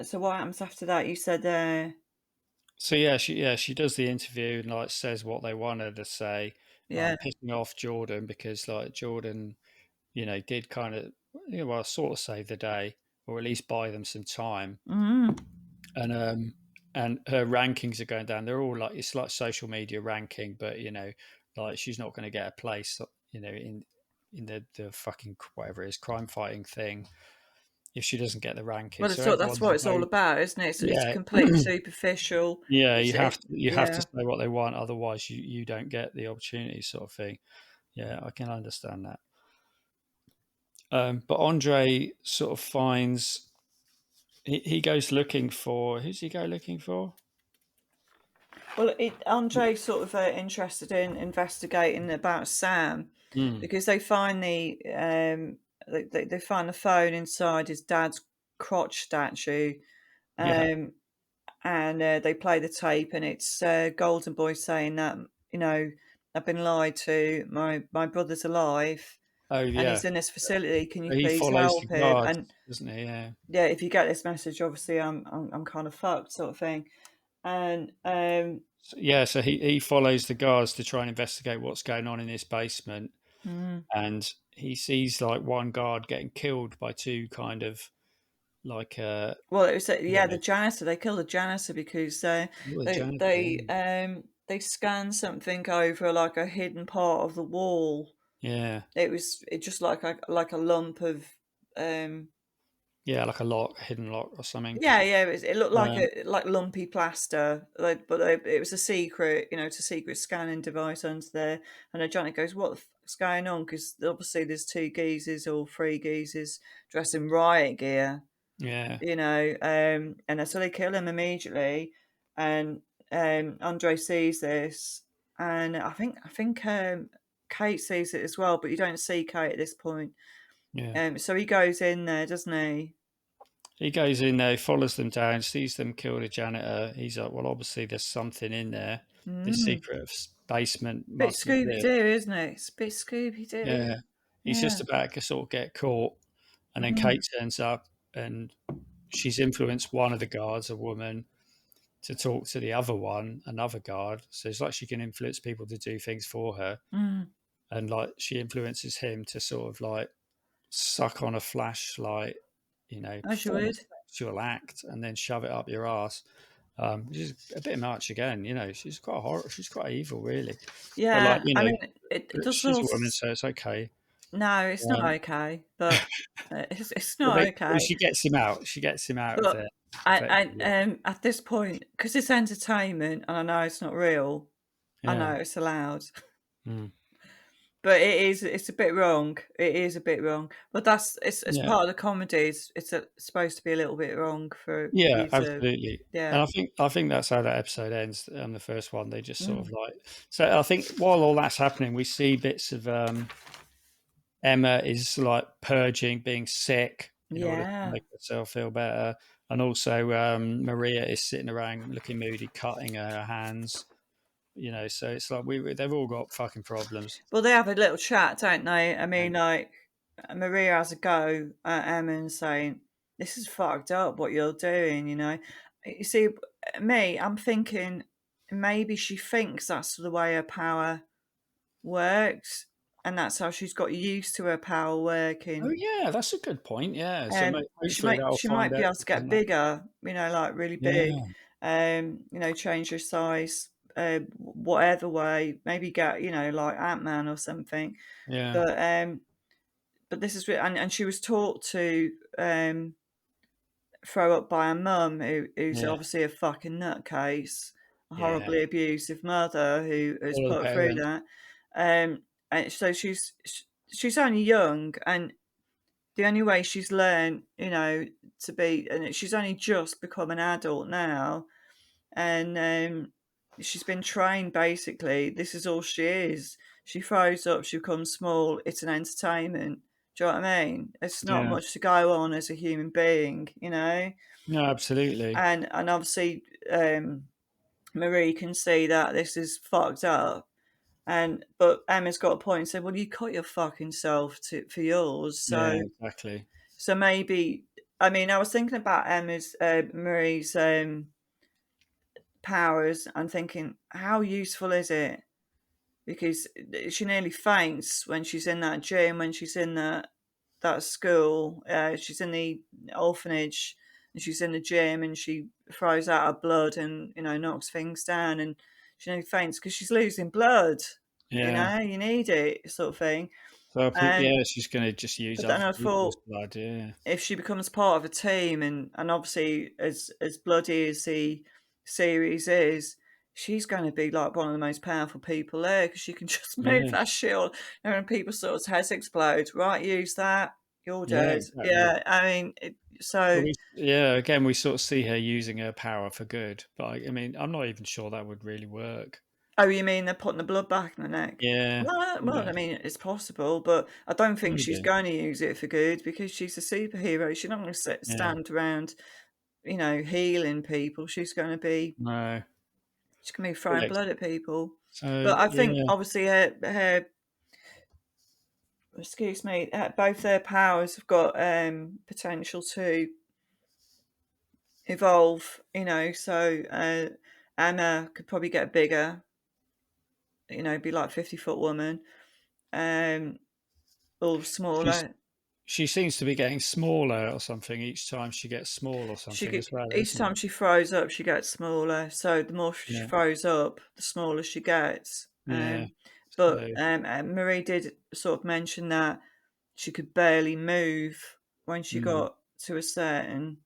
So what happens after that? You said
So she does the interview and like says what they want her to say.
yeah.
Pissing off Jordan because like Jordan, did kind of, well, sort of save the day or at least buy them some time.
Mm.
And her rankings are going down. They're all like, it's like social media ranking, but like she's not going to get a place, in the fucking whatever it is, crime fighting thing if she doesn't get the ranking.
Well,
So
that's
everyone's
what it's all
vote.
about, isn't it? It's
Yeah,
completely superficial.
yeah.
It's
You have to
yeah.
say what they want, otherwise you don't get the opportunity, sort of thing. Yeah, I can understand that. But Andre sort of finds he goes looking for, who's he go looking for?
Well, Andre's sort of interested in investigating about Sam,
Mm,
because they find they find the phone inside his dad's crotch statue,
yeah.
um, and they play the tape, and it's Golden Boy saying that, you know I've been lied to. My brother's alive,
Oh
and
yeah.
he's in this facility. Can you
He
please
follows the
help him?
guards,
And
doesn't he? Yeah.
yeah, if you get this message, obviously I'm kind of fucked, sort of thing. And
So he follows the guards to try and investigate what's going on in this basement,
mm,
and he sees like one guard getting killed by two kind of like
Well, it was
yeah,
the janitor. They killed the janitor because
what a
they
janitor,
they they scanned something over like a hidden part of the wall.
yeah,
It just like a lump of um
yeah, like a lock, a hidden lock or something.
yeah, it looked like
Um,
a like lumpy plaster, it was a secret, it's a secret scanning device under there. And Johnny goes, "What the fuck's going on?" Because obviously there's two geezers or three geezers dressed in riot gear,
yeah,
and so they kill him immediately. And Andre sees this, and I think Kate sees it as well, but you don't see Kate at this point.
yeah.
So he goes in there, doesn't he?
He goes in there, follows them down, sees them kill the janitor. He's like, well, obviously there's something in there. This
Mm.
secret basement
Bit
must
Scooby
exist.
Doo, isn't it? It's a bit Scooby Doo.
Yeah. He's just
Yeah.
about to sort of get caught. And then
Mm.
Kate turns up and she's influenced one of the guards, a woman, to talk to the other one, another guard. So it's like she can influence people to do things for her.
Mm.
And like she influences him to sort of like suck on a flashlight,
As you
perform a
would.
sexual act and then shove it up your ass. Which is a bit much again, she's quite she's quite evil, really. But like,
Yeah. I mean, it does
she's
all.
a woman, so it's okay.
No, it's not
Um,
okay, but it's
but
not okay.
she gets him out. She gets him out of
But
there
I
effectively.
at this point, because it's entertainment and I know it's not real, I know
Yeah.
it's allowed.
Mm.
But it's a bit wrong. It is a bit wrong. But it's
Yeah.
part of the comedy. It's supposed to be a little bit wrong for
Yeah,
you to,
absolutely. And
yeah.
I think that's how that episode ends. The first one, they just sort of
Mm.
like. So I think while all that's happening, we see bits of Emma is like purging, being sick in order to
Yeah.
make herself feel better, and also Maria is sitting around looking moody, cutting her hands. So it's like they've all got fucking problems.
Well, they have a little chat, don't they? I
Yeah.
mean, like, Maria has a go at Emma and saying, "This is fucked up what you're doing," you know. You see, I'm thinking maybe she thinks that's the way her power works, and that's how she's got used to her power
Oh
working.
yeah, that's a good point. Yeah, so hopefully that'll
She
find
might be
out.
able to get bigger, like really big,
Yeah,
change her size, whatever way, maybe get, like Ant-Man or something.
yeah,
But this is and she was taught to throw up by her mum, who's
yeah,
obviously a fucking nutcase, a
yeah.
horribly abusive mother who has
All of the
put her through
parents.
that. And so she's only young, and the only way she's learned, to be, and she's only just become an adult now, and she's been trained basically. This is all she is. She throws up, she becomes small. It's an entertainment. Do you know what I mean? It's not
Yeah,
much to go on as a human being.
no, absolutely.
And obviously, Marie can see that this is fucked up. But Emma's got a point and said, "Well, you cut your fucking self for yours,
Yeah,
so
exactly.
maybe." I mean, I was thinking about Marie's powers and thinking, how useful is it? Because she nearly faints when she's in that gym, when she's in that school. She's in the orphanage and she's in the gym and she throws out her blood and knocks things down, and she nearly faints because she's losing blood.
Yeah.
You need it, sort of thing.
So
And
yeah, she's going to just use
but then
other
I
people's
thought,
blood. Yeah,
if she becomes part of a team, and obviously as bloody as the series is, she's going to be like one of the most powerful people there because she can just move
yeah,
that shit. And people sort of heads explode, right? Use that, you're
yeah,
dead.
exactly.
Yeah, I mean, so.
Yeah, again, we sort of see her using her power for good, but I mean, I'm not even sure that would really work.
Oh, you mean they're putting the blood back in the neck?
Yeah,
Well,
yeah,
I mean, it's possible, but I don't think she's
maybe.
going to use it for good because she's a superhero. She's not going to
Yeah,
stand around, healing people.
no.
She's gonna be throwing
Correct.
blood at people.
So
But I think
yeah,
obviously her excuse me, both their powers have got potential to evolve. So Anna could probably get bigger. Be like 50-foot woman, um, or
she's
smaller.
she seems to be getting smaller or something each time she gets small or
She
something
get,
as well,
each
isn't
time
it?
she throws up, she gets smaller. So the more she
Yeah,
throws up, the smaller she gets.
yeah.
But
So,
Marie did sort of mention that she could barely move when she
mm.
got to a certain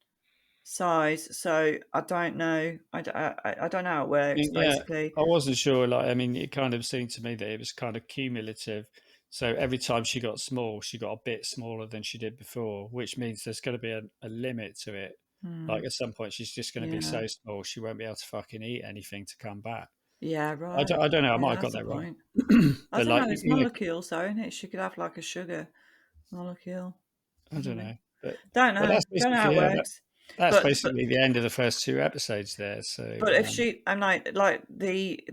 size. So I don't know. I don't know how it works,
Yeah,
basically.
I wasn't sure. Like, I mean, it kind of seemed to me that it was kind of cumulative. So every time she got small, she got a bit smaller than she did before, which means there's going to be a limit to it.
Hmm.
Like at some point, she's just going to be
Yeah.
so small she won't be able to fucking eat anything to come back.
Yeah, right.
I don't know. I
Yeah,
might have got
that's the
that wrong.
point. I
But
don't
like,
know. It's molecules, though, isn't it? She could have like a sugar molecule.
I don't know. But
Don't know.
that's
Don't know how
basically
it works.
that's
But
basically the end of the first two episodes there.
but
So
if she and like the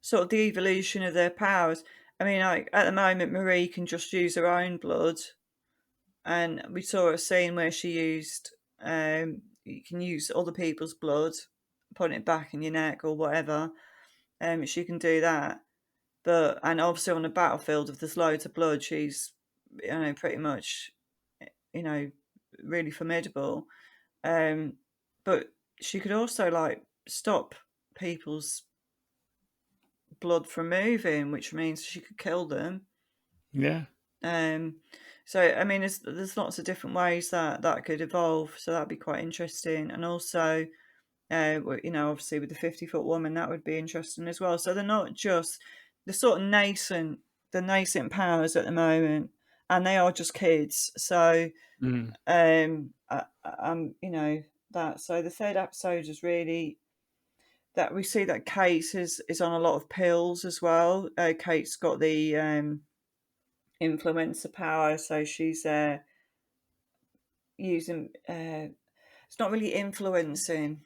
sort of the evolution of their powers. I mean, like at the moment, Marie can just use her own blood, and we saw a scene where she used you can use other people's blood, putting it back in your neck or whatever. She can do that. But and obviously on the battlefield, if there's loads of blood, she's pretty much you know really formidable. Um, but she could also like stop people's blood from moving, which means she could kill them.
yeah,
Um, so I mean, there's lots of different ways that that could evolve. So that'd be quite interesting. And also, obviously with the 50-foot woman, that would be interesting as well. So they're not just the sort of the nascent powers at the moment, and they are just kids. So
mm,
that. So the third episode is really that we see that Kate is on a lot of pills as well. Kate's got the influencer power, so she's using. It's not really influencing,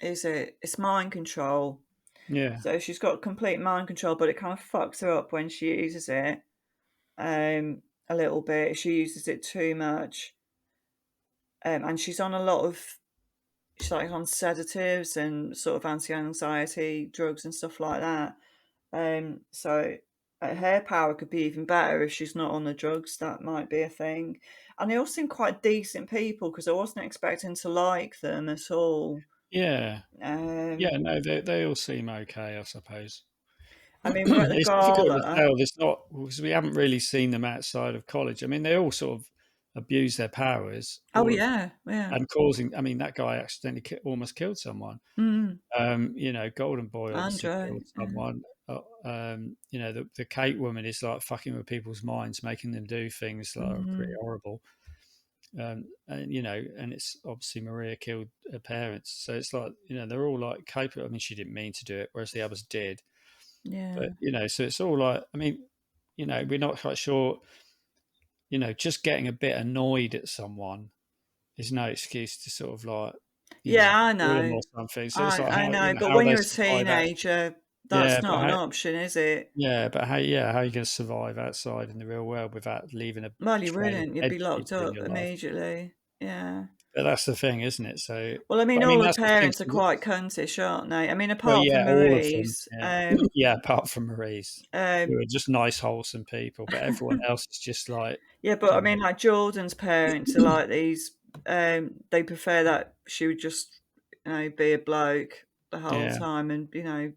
is it? It's mind control.
yeah,
So she's got complete mind control, but it kind of fucks her up when she uses it. A little bit. She uses it too much, and she's on a lot of. She's like on sedatives and sort of anti-anxiety drugs and stuff like that. So her power could be even better if she's not on the drugs. That might be a thing. And they all seem quite decent people because I wasn't expecting to like them at all.
yeah.
Um,
Yeah, no, they all seem okay, I suppose.
I mean, we're at the
It's difficult to
gala.
tell. There's not because we haven't really seen them outside of college. I mean, they all sort of abuse their powers,
Oh
all of
yeah, yeah.
and causing. I mean, that guy accidentally almost killed someone.
Mm,
Golden Boy obviously
Andre.
killed
Yeah,
someone. The Kate woman is like fucking with people's minds, making them do things that are pretty
mm,
horrible. And it's obviously Maria killed her parents, so it's like they're all like capable. I mean, she didn't mean to do it, whereas the others did.
yeah,
But so it's all like, I mean, we're not quite sure. Just getting a bit annoyed at someone is no excuse to sort of like,
yeah. I
kill them or
know,
something. So it's like
I
how
know. But
how
when
they
you're a
survive out.
teenager,
Yeah,
that's
but
not an option, is it?
how are you going to survive outside in the real world without leaving a
Well, you
trail of
wouldn't. You'd
dead
be locked
people in
up
your life?
immediately. Yeah.
But that's the thing, isn't it? So,
Well, I mean,
but I
all
mean,
the
that's the thing.
parents are quite cuntish, aren't they? I mean,
Well,
apart from
yeah, all of them.
Marie's,
Yeah, yeah. Apart from Maurice, who
um,
are just nice, wholesome people, but everyone else is just like,
yeah, but I
you
mean,
know,
like Jordan's parents are like these. They prefer that she would just, be a bloke the whole
yeah.
time, and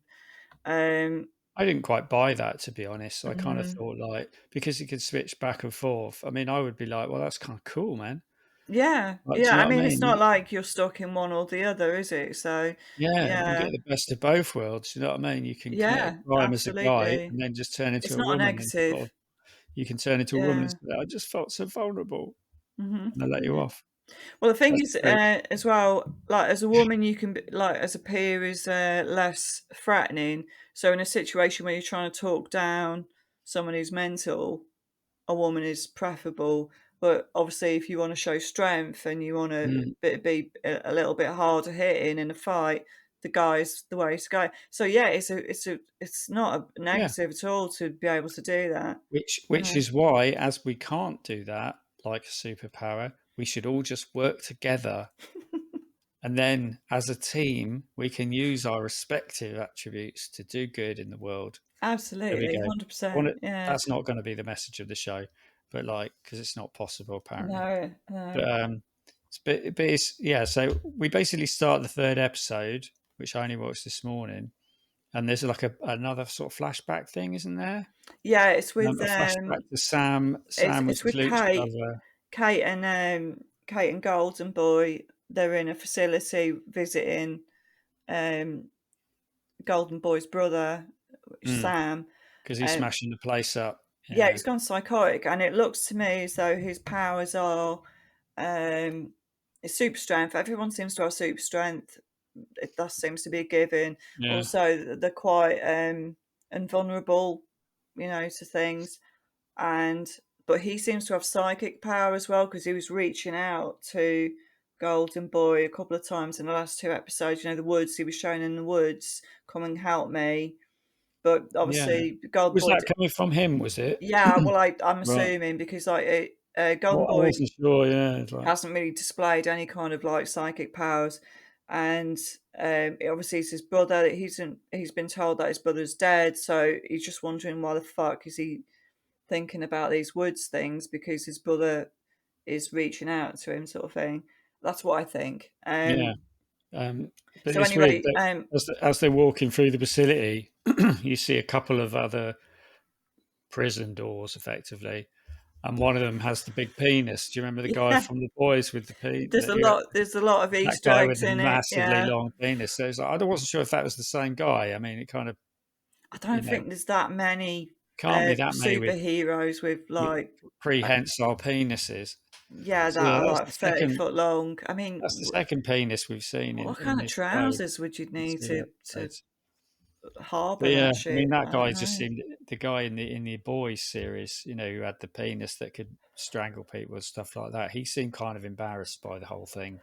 um,
I didn't quite buy that, to be honest. I kind of
mm,
thought like because he could switch back and forth. I mean, I would be like, well, that's kind of cool, man.
yeah,
Like, do
yeah.
you
I
know what I
mean, it's
mean?
not like you're stuck in one or the other, is it? So,
Yeah, you
yeah,
get the best of both worlds. You know what I mean? You can commit a
yeah,
crime as a guy
absolutely.
and then just turn into
It's
a
not a
woman, and sort
negative.
of you can turn into a woman and
Yeah.
say, I just felt so vulnerable,
Hmm.
and they let you
Yeah.
off.
Well, the thing
That's
is,
great.
as well, like as a woman, you can be, like as a peer is less threatening. So in a situation where you're trying to talk down someone who's mental, a woman is preferable. But obviously, if you want to show strength and you want to
Mm,
be a little bit harder hitting in a fight, the guy's the way to go. So yeah, it's not a
yeah.
negative at all to be able to do that.
Which is why, as we can't do that like a superpower, we should all just work together. And then, as a team, we can use our respective attributes to do good in the world. There we
Absolutely,
go.
100%. Yeah.
That's not going to be the message of the show, but like because it's not possible apparently.
No, no.
But it's yeah. So we basically start the third episode, which I only watched this morning, and there's like another sort of flashback thing, isn't there?
Yeah, it's with
A flashback to Sam. Sam was
it's with
Luke's brother.
Kate and Golden Boy. They're in a facility visiting um Golden Boy's brother, Sam.
Because he's
Um,
smashing the place up.
yeah,
Yeah,
he's gone psychotic, and it looks to me as though his powers are um, his super strength. Everyone seems to have super strength. That seems to be a given.
yeah,
Also, they're quite invulnerable, to things. And but he seems to have psychic power as well because he was reaching out to Golden Boy a couple of times in the last two episodes. The woods he was shown in the woods. Come and help me. But
yeah.
obviously, Golden
Was
Boy.
that coming from him? Was it?
Yeah, well, I'm
Right.
assuming because Golden
Well, I
Boy
wasn't sure. Yeah, it's like
hasn't really displayed any kind of like psychic powers, and obviously it's his brother. He's been told that his brother's dead, so he's just wondering why the fuck is he thinking about these woods things because his brother is reaching out to him, sort of thing. That's what I think.
yeah. But
So
it's weird
anyway,
that as they're walking through the facility, you see a couple of other prison doors, effectively, and one of them has the big penis. Do you remember the guy
yeah,
from The Boys with the penis?
there's a lot of
That
Easter
guy with
eggs
the
in it.
massively
Yeah,
long penis. So it's like, I wasn't sure if that was the same guy. I mean, it kind of,
I
you
don't
know,
think there's that many
can't be that many
superheroes with like
prehensile penises.
yeah
So
that
yeah,
are like 30 foot long. I mean,
that's the second penis we've seen
what
in
kind of
this show.
trousers would you
It's
need
the
to
episodes.
harbour
But yeah,
that
I mean
shit?
that
I
guy
don't
just
know.
seemed the guy in the Boys series, who had the penis that could strangle people and stuff like that. He seemed kind of embarrassed by the whole thing.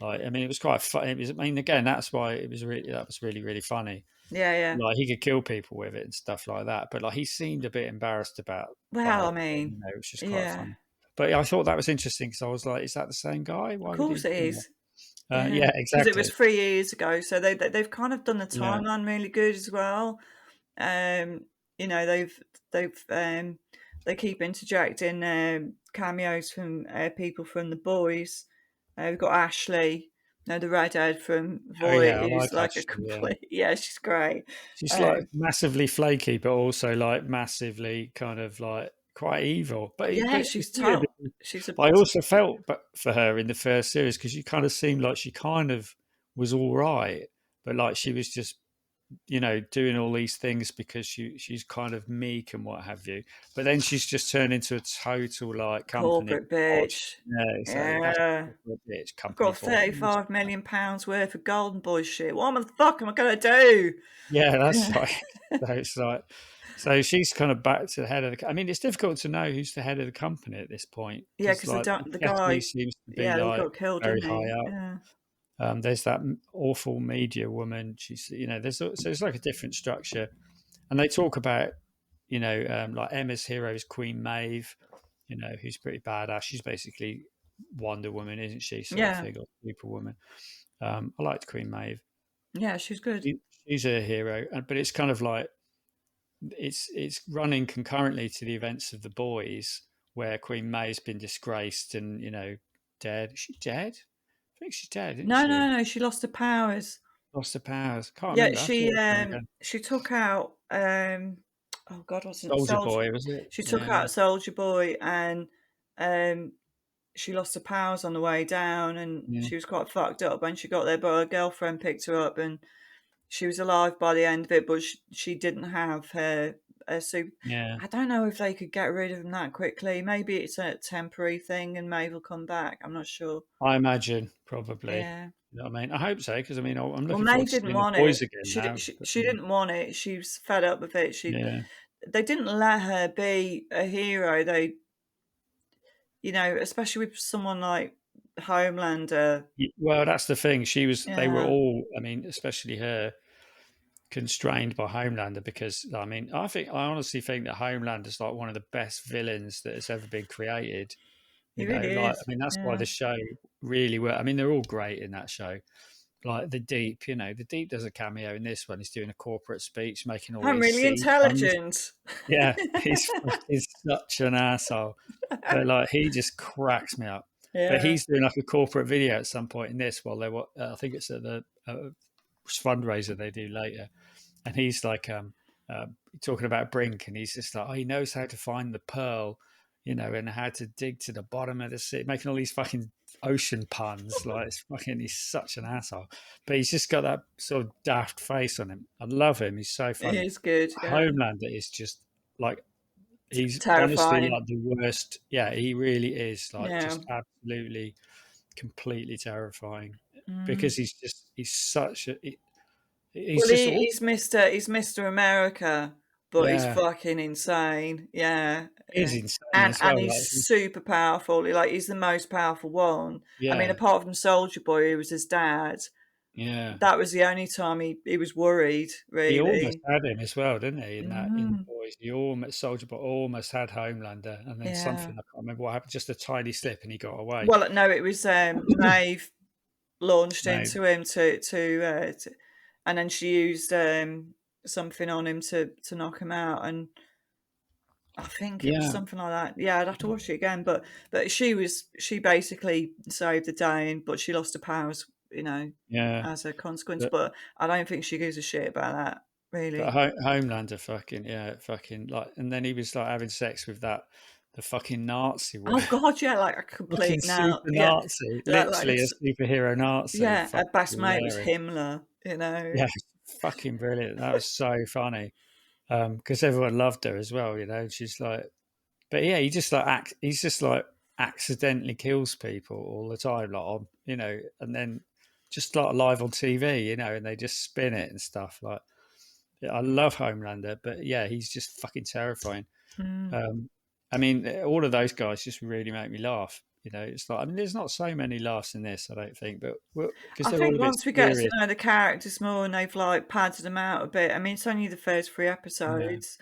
Like, I mean, it was quite fun. It was, I mean, again, that's why that was really, really funny.
Yeah, yeah.
Like, he could kill people with it and stuff like that. But like, he seemed a bit embarrassed about the
Well, I
whole thing.
mean,
It was just quite
yeah,
funny. But yeah, I thought that was interesting because I was like, is that the same guy?
of
Why would
course
he?
it is. Yeah,
Yeah,
because it was
exactly.
3 years ago, so they've kind of done the
Yeah,
timeline really good as well. Um, they've they keep interjecting cameos from people from the boys. We've got Ashley, the redhead from
oh
Voight,
yeah, I
who's
like
like a
Ashley. Yeah,
complete yeah, she's great.
she's like
Um,
massively flaky, but also like massively kind of like quite evil.
yeah,
It's weird.
she's a
But I also felt for her in the first series because she kind of seemed like she kind of was all right, but like she was just doing all these things because she's kind of meek and what have you. But then she's just turned into a total like company
corporate
bod.
bitch.
Yeah, so that's
Yeah.
a bitch
I've
company
got
bod.
35 million pounds worth of Golden Boy shit. What the fuck am I gonna do?
Yeah, that's
Yeah,
right. So it's like, so she's kind of back to the head of the. I mean, it's difficult to know who's the head of the company at this point
yeah,
because
because
like
the
Shetty
guy,
seems to be
yeah, he
like
got killed,
very
didn't
high
he?
up.
Yeah,
There's that awful media woman. She's so it's like a different structure, and they talk about like Emma's hero is Queen Maeve, who's pretty badass. She's basically Wonder Woman, isn't she? Sort of
yeah,
thing, or Superwoman. I liked Queen Maeve.
yeah. She's good.
She's a hero, but it's kind of like it's running concurrently to the events of the boys, where Queen May's been disgraced and dead. Is she dead? I think she's dead, isn't
No,
she?
no, no. She lost her powers.
Lost her powers. Can't
Yeah,
remember. I have to watch them again.
she took out oh God, wasn't it
Soldier
Soldier?
Boy, was it?
She took
Yeah,
out Soldier Boy and um she lost her powers on the way down and
yeah,
she was quite fucked up when she got there. But her girlfriend picked her up and she was alive by the end of it. But she didn't have her super.
yeah.
I don't know if they could get rid of him that quickly. Maybe it's a temporary thing and Maeve will come back. I'm not sure.
I imagine probably.
Yeah.
You know what I mean? I hope so because I mean I'm
Well,
looking forward
Maeve
to
didn't
seeing the
want
boys
it.
again now. But,
She didn't want it. She was fed up with it.
yeah,
They didn't let her be a hero. They, especially with someone like Homelander.
well, that's the thing. They were
Yeah,
all. I mean, especially her, constrained by Homelander because I mean, I honestly think that Homelander is like one of the best villains that has ever been created.
he really
Like I
is.
mean, that's why
Yeah,
the show really worked. I mean, they're all great in that show, like the Deep. The Deep does a cameo in this one. He's doing a corporate speech, making all
I'm
these
really
seed puns.
intelligent.
Yeah, he's fucking such an asshole. But like, he just cracks me up. But
Yeah.
he's doing like a corporate video at some point in this while they were, I think it's at the fundraiser they do later, and he's like talking about Brink, and he's just like, oh, he knows how to find the pearl, and how to dig to the bottom of the sea, making all these fucking ocean puns. Like, it's fucking, he's such an asshole, but he's just got that sort of daft face on him. I love him. He's so
It
funny.
is good. Yeah.
Homelander is just like, he's honestly
Terrifying.
like the worst. Yeah, he really is like
Yeah.
just absolutely, completely terrifying
Mm.
because he's such a, he's
Well,
just
he's Mr. America, but he's
yeah,
fucking insane. Yeah,
is
yeah.
insane
And
as
and
well.
he's
Like,
super powerful. Like he's the most powerful one. I mean,
yeah,
apart from Soldier Boy, who was his dad,
yeah.
that was the only time he was worried,
He almost
really.
had him as well, didn't he? In the
Mm,
boys, he almost Soldier Boy almost had Homelander, and then
yeah.
something I can't remember what happened. Just a tiny slip, and he got away.
Well, no, it was Maeve launched
Maybe,
into him to and then she used something on him to knock him out, and I think it was
yeah,
something like that. Yeah, I'd have to watch it again, but she basically saved the day, but she lost her powers,
yeah.
as a consequence.
But
But I don't think she gives a shit about that,
but
really.
Homelander, fucking yeah, fucking like, and then he was like having sex with the fucking Nazi
Oh
woman.
God, yeah, like a
Fucking
complete now,
super
yeah,
Nazi,
like
literally a superhero Nazi.
yeah, her
Fucking
best mate was
hilarious.
Himmler.
Yeah, fucking brilliant. That was so funny. Because everyone loved her as well. She's like, but yeah, he's just like accidentally kills people all the time, like on, and then just like live on TV, and they just spin it and stuff. Like, yeah, I love Homelander, but yeah, he's just fucking terrifying.
Mm.
Um, I mean, all of those guys just really make me laugh. It's like, I mean, there's not so many laughs in this, I don't think, but because
I
they're all
think
a bit
once we get to
serious.
know the characters more and they've like padded them out a bit. I mean, it's only the first three
Yeah,
episodes.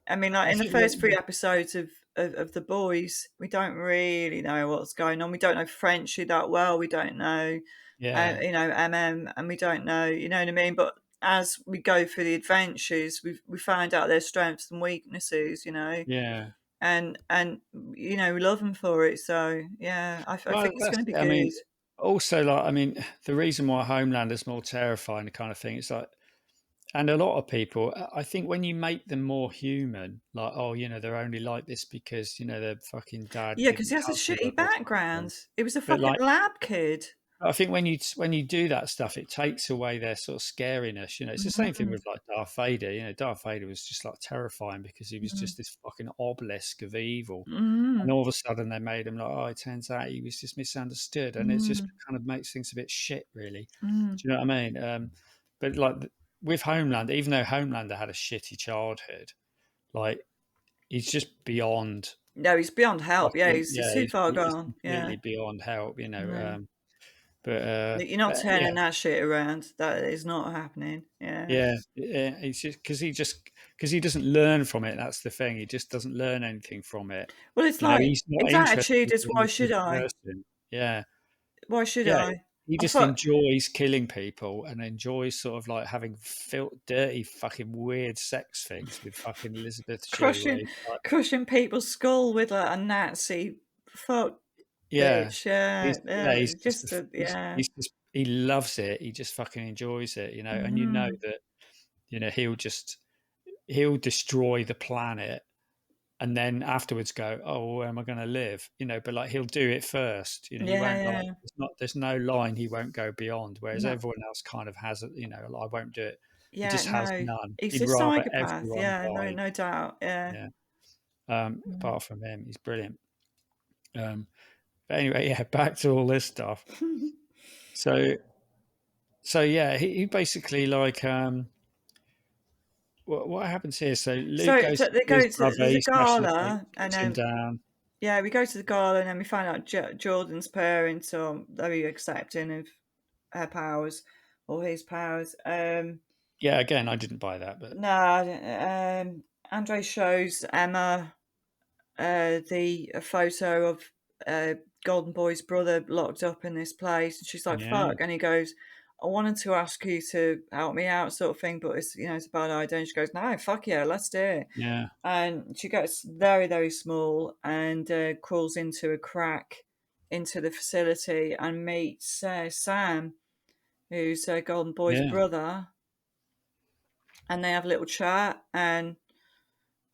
I mean, like
I
in the
think
first three episodes of the boys, we don't really know what's going on. We don't know Frenchy that well. We don't know,
yeah,
and we don't know, you know what I mean. But as we go through the adventures, we find out their strengths and weaknesses,
yeah.
and we love them for it. So yeah, I
Well,
think it's
that's
going to be
it. I mean,
good.
also, like, I mean, the reason why Homelander's more terrifying, the kind of thing, it's like, and a lot of people, I think, when you make them more human, like, oh, they're only like this because their fucking dad
Yeah, because
didn't
he has a
cover them
shitty
or something.
background. He was a
But
fucking
like,
lab kid.
I think when you do that stuff, it takes away their sort of scariness. It's the same thing
Mm,
with like Darth Vader. Darth Vader was just like terrifying because he was
mm,
just this fucking obelisk of evil. And
mm,
all of a sudden they made him like, oh, it turns out he was just misunderstood, and it just
mm,
kind of makes things a bit shit, really.
mm.
Do you know what I mean? But like with Homeland, even though Homelander had a shitty childhood, like, he's just beyond
No, he's beyond help. Yeah,
fucking,
he's
yeah,
too far
he's
gone. Yeah.
completely beyond help.
No.
But
You're not
yeah,
turning that shit around. That is not happening. Yeah.
yeah, it's just because he doesn't learn from it. That's the thing. He just doesn't learn anything from it.
Well, it's like
He's not
his attitude
interested
is
in
why
the
should
good
I?
person. Yeah,
Why should
yeah.
I?
He
I
just
thought
enjoys killing people and enjoys sort of like having dirty, fucking weird sex things with fucking Elizabeth Shue. Where
crushing
he's like,
crushing people's skull with a Nazi fuck
yeah,
bitch. Yeah.
yeah, he's just
Just a, yeah.
he loves it. He just fucking enjoys it, and
Mm,
that he'll destroy the planet and then afterwards go, oh, well, where am I going to live? But like, he'll do it first. He
yeah,
won't, like,
yeah.
there's no line he won't go beyond. Whereas
No.
everyone else kind of has, like, I won't do it. He
Yeah,
just has
no.
none.
He's
He'd
a
rather
psychopath.
everyone
Yeah, no,
die.
no doubt. Yeah.
Yeah.
Mm.
Apart from him, he's brilliant. But anyway, yeah, back to all this stuff. So, yeah, he basically like, what happens here? So Luke
So,
goes
so
to
they
see his
go to
brother.
there's a
He smashes it,
gala, and
puts him down.
yeah, we go to the gala, and then we find out Jordan's parents are very accepting of her powers or his powers.
Yeah, again, I didn't buy that, but
No, Andre shows Emma the a photo of Golden Boy's brother locked up in this place, and she's like,
Yeah,
"Fuck," and he goes, "I wanted to ask you to help me out," sort of thing, but it's it's a bad idea. And she goes, "No, fuck yeah, let's do it."
yeah,
And she gets very, very small and crawls into a crack into the facility and meets Sam, who's Golden Boy's
yeah.
brother, and they have a little chat. And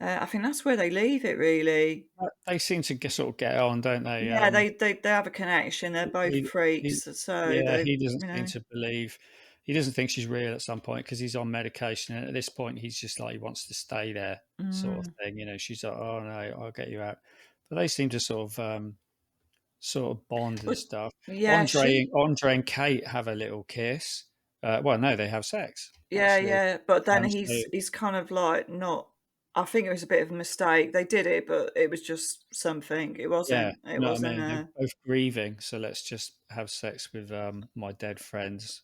I think that's where they leave it, really.
They seem to sort of get on, don't they?
Yeah, they have a connection. They're both
He, he,
freaks, so
yeah,
they,
he doesn't seem to believe. He doesn't think she's real at some point because he's on medication, and at this point, he's just like he wants to stay there, sort of
mm.
thing. She's like, "Oh no, I'll get you out." But they seem to sort of bond and
But
stuff.
yeah,
Andre and Kate have a little kiss. Well, no, they have sex
yeah,
actually.
yeah. But then
So
he's kind of like not. I think it was a bit of a mistake. They did it, but it was just something. It
yeah,
wasn't. It
you know what I
wasn't
mean. They're
a
both grieving, so let's just have sex with my dead friend's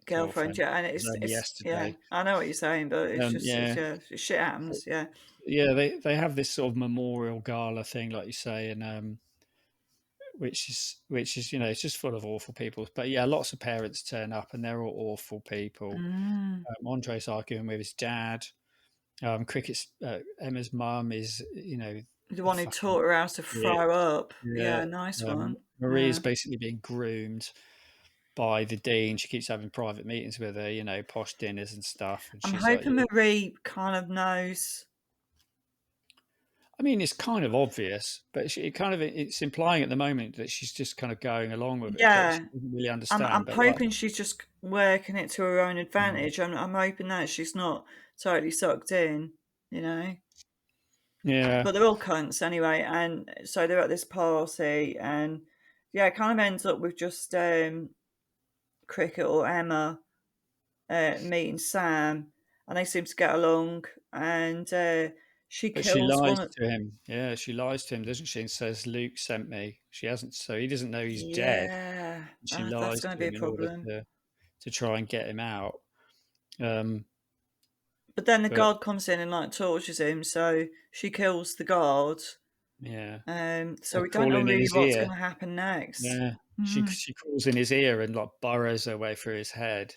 girlfriend.
girlfriend.
Yeah, and
It was only
it's yeah.
yesterday.
I know what you're saying, but it's
Yeah,
yeah, shit happens. Yeah.
yeah. They have this sort of memorial gala thing, like you say, and which is it's just full of awful people. But yeah, lots of parents turn up, and they're all awful people.
Mm.
Andre's arguing with his dad. Cricket's Emma's mum is
The
a
one who
fucking
taught her how to
idiot.
fry up.
Yeah,
Yeah, nice one.
Maria's
Yeah.
basically being groomed by the dean. She keeps having private meetings with her, posh dinners and stuff. And
I'm
she's like,
hoping
yeah.
Marie kind of knows.
I mean, it's kind of obvious, but it's implying at the moment that she's just kind of going along with it, but she
Yeah,
doesn't really
I'm
understand. But like,
hoping she's just working it to her own
mm,
advantage. I'm hoping that she's not totally sucked in, you know.
yeah,
But they're all cunts anyway, and so they're at this party, and yeah, it kind of ends up with just Cricket or Emma meeting Sam, and they seem to get along, and she
but she
kills
lies
one of
to him. Yeah, she lies to him, doesn't she? And says Luke sent me. She hasn't, so he doesn't know he's dead.
yeah,
She
that's
lies
going to
to
be a
him in order
problem.
to try and get him out. Um,
But then the
but
guard comes in and like tortures him, so she kills the guard.
yeah,
So
I
we don't
call
know
in
really
his
what's
ear.
going to happen next.
Yeah, she
Mm,
she crawls in his ear and like burrows her way through his head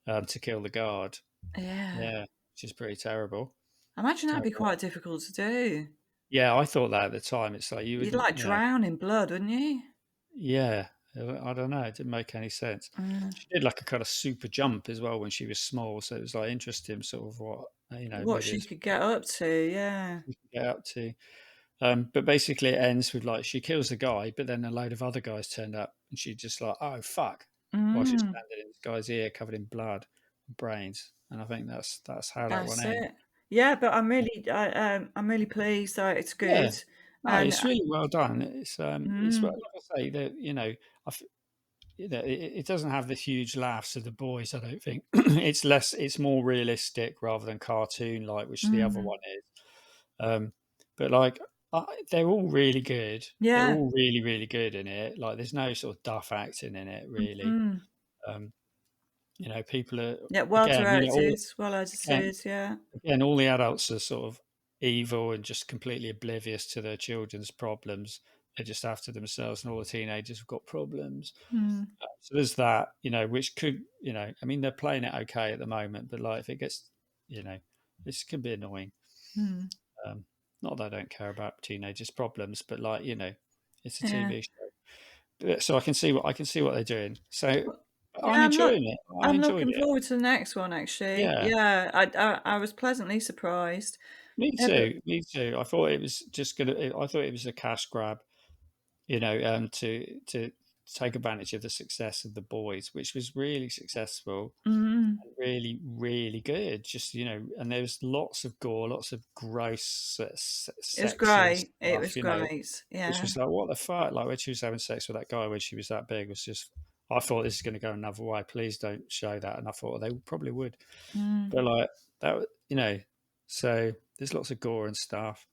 to kill the guard.
yeah.
Yeah, which is pretty terrible.
I imagine
Uh,
that'd be quite difficult to do.
yeah, I thought that at the time. It's like you
You'd
wouldn't,
like drown in blood, wouldn't you?
yeah, I don't know. It didn't make any sense.
Uh,
She did like a kind of super jump as well when she was small, so it was like interesting, sort of what
what
maybe
she
it's
could get up to, yeah.
you can get up to. But basically, it ends with like she kills the guy, but then a load of other guys turned up, and she just like, oh fuck, while she's
Mm,
standing in this guy's ear covered in blood, and brains, and I think that's how that one
that's
ends.
it. Yeah, but I'm really pleased that it's
Yeah,
good,
no,
and
it's really well done. It's
mm,
like I say that it doesn't have the huge laughs of the boys. I don't think it's more realistic rather than cartoon like, which the other
mm,
one is. Um, but like they're all really good. They're
yeah,
all really really good in it. Like there's no sort of duff acting in it really.
mm,
Um, people are
yeah, well
again,
directed, well
again,
edited, yeah.
again, all the adults are sort of evil and just completely oblivious to their children's problems. They're just after themselves, and all the teenagers have got problems.
Mm,
So there's that, which could, I mean, they're playing it okay at the moment, but like if it gets, this can be annoying.
mm,
Um, Not that I don't care about teenagers' problems, but like, it's a
yeah.
TV show. So I can see what they're doing. So I'm
Yeah,
enjoying it. I
I'm
enjoyed
looking
it.
forward to the next one actually.
Yeah.
Yeah, I was pleasantly surprised.
Me
Yeah, but
too. Me too. I thought it was just gonna. I thought it was a cash grab, to take advantage of the success of the boys, which was really successful,
mm,
and really, really good. Just and there was lots of gore, lots of gross,
it was
sexual
great. It
stuff,
was great.
which
Yeah.
was like, what the fuck? Like when she was having sex with that guy when she was that big, was just. I thought this is going to go another way. Please don't show that. And I thought they probably would,
Mm,
but like that, So there's lots of gore and stuff.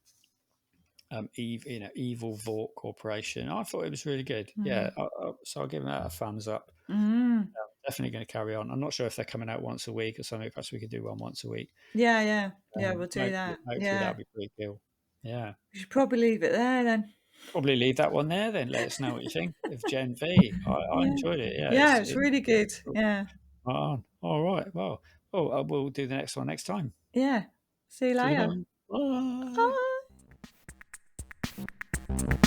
Evil Vault Corporation. I thought it was really good. Yeah,
mm,
so I'll give that a thumbs up.
mm.
Definitely going to carry on. I'm not sure if they're coming out once a week or something. Perhaps we could do one once a week.
Yeah, yeah. Yeah, we'll do
Hopefully,
that.
hopefully
Yeah.
that'll be pretty cool. Yeah.
We should probably leave it there then.
probably leave that one there then. Let us know what you think of Gen V. I
Yeah.
enjoyed it. Yeah,
Yeah, it's really good. Yeah.
on. All right. Well, we'll do the next one next time.
Yeah. See you
See you
later.
then. Bye.
Bye.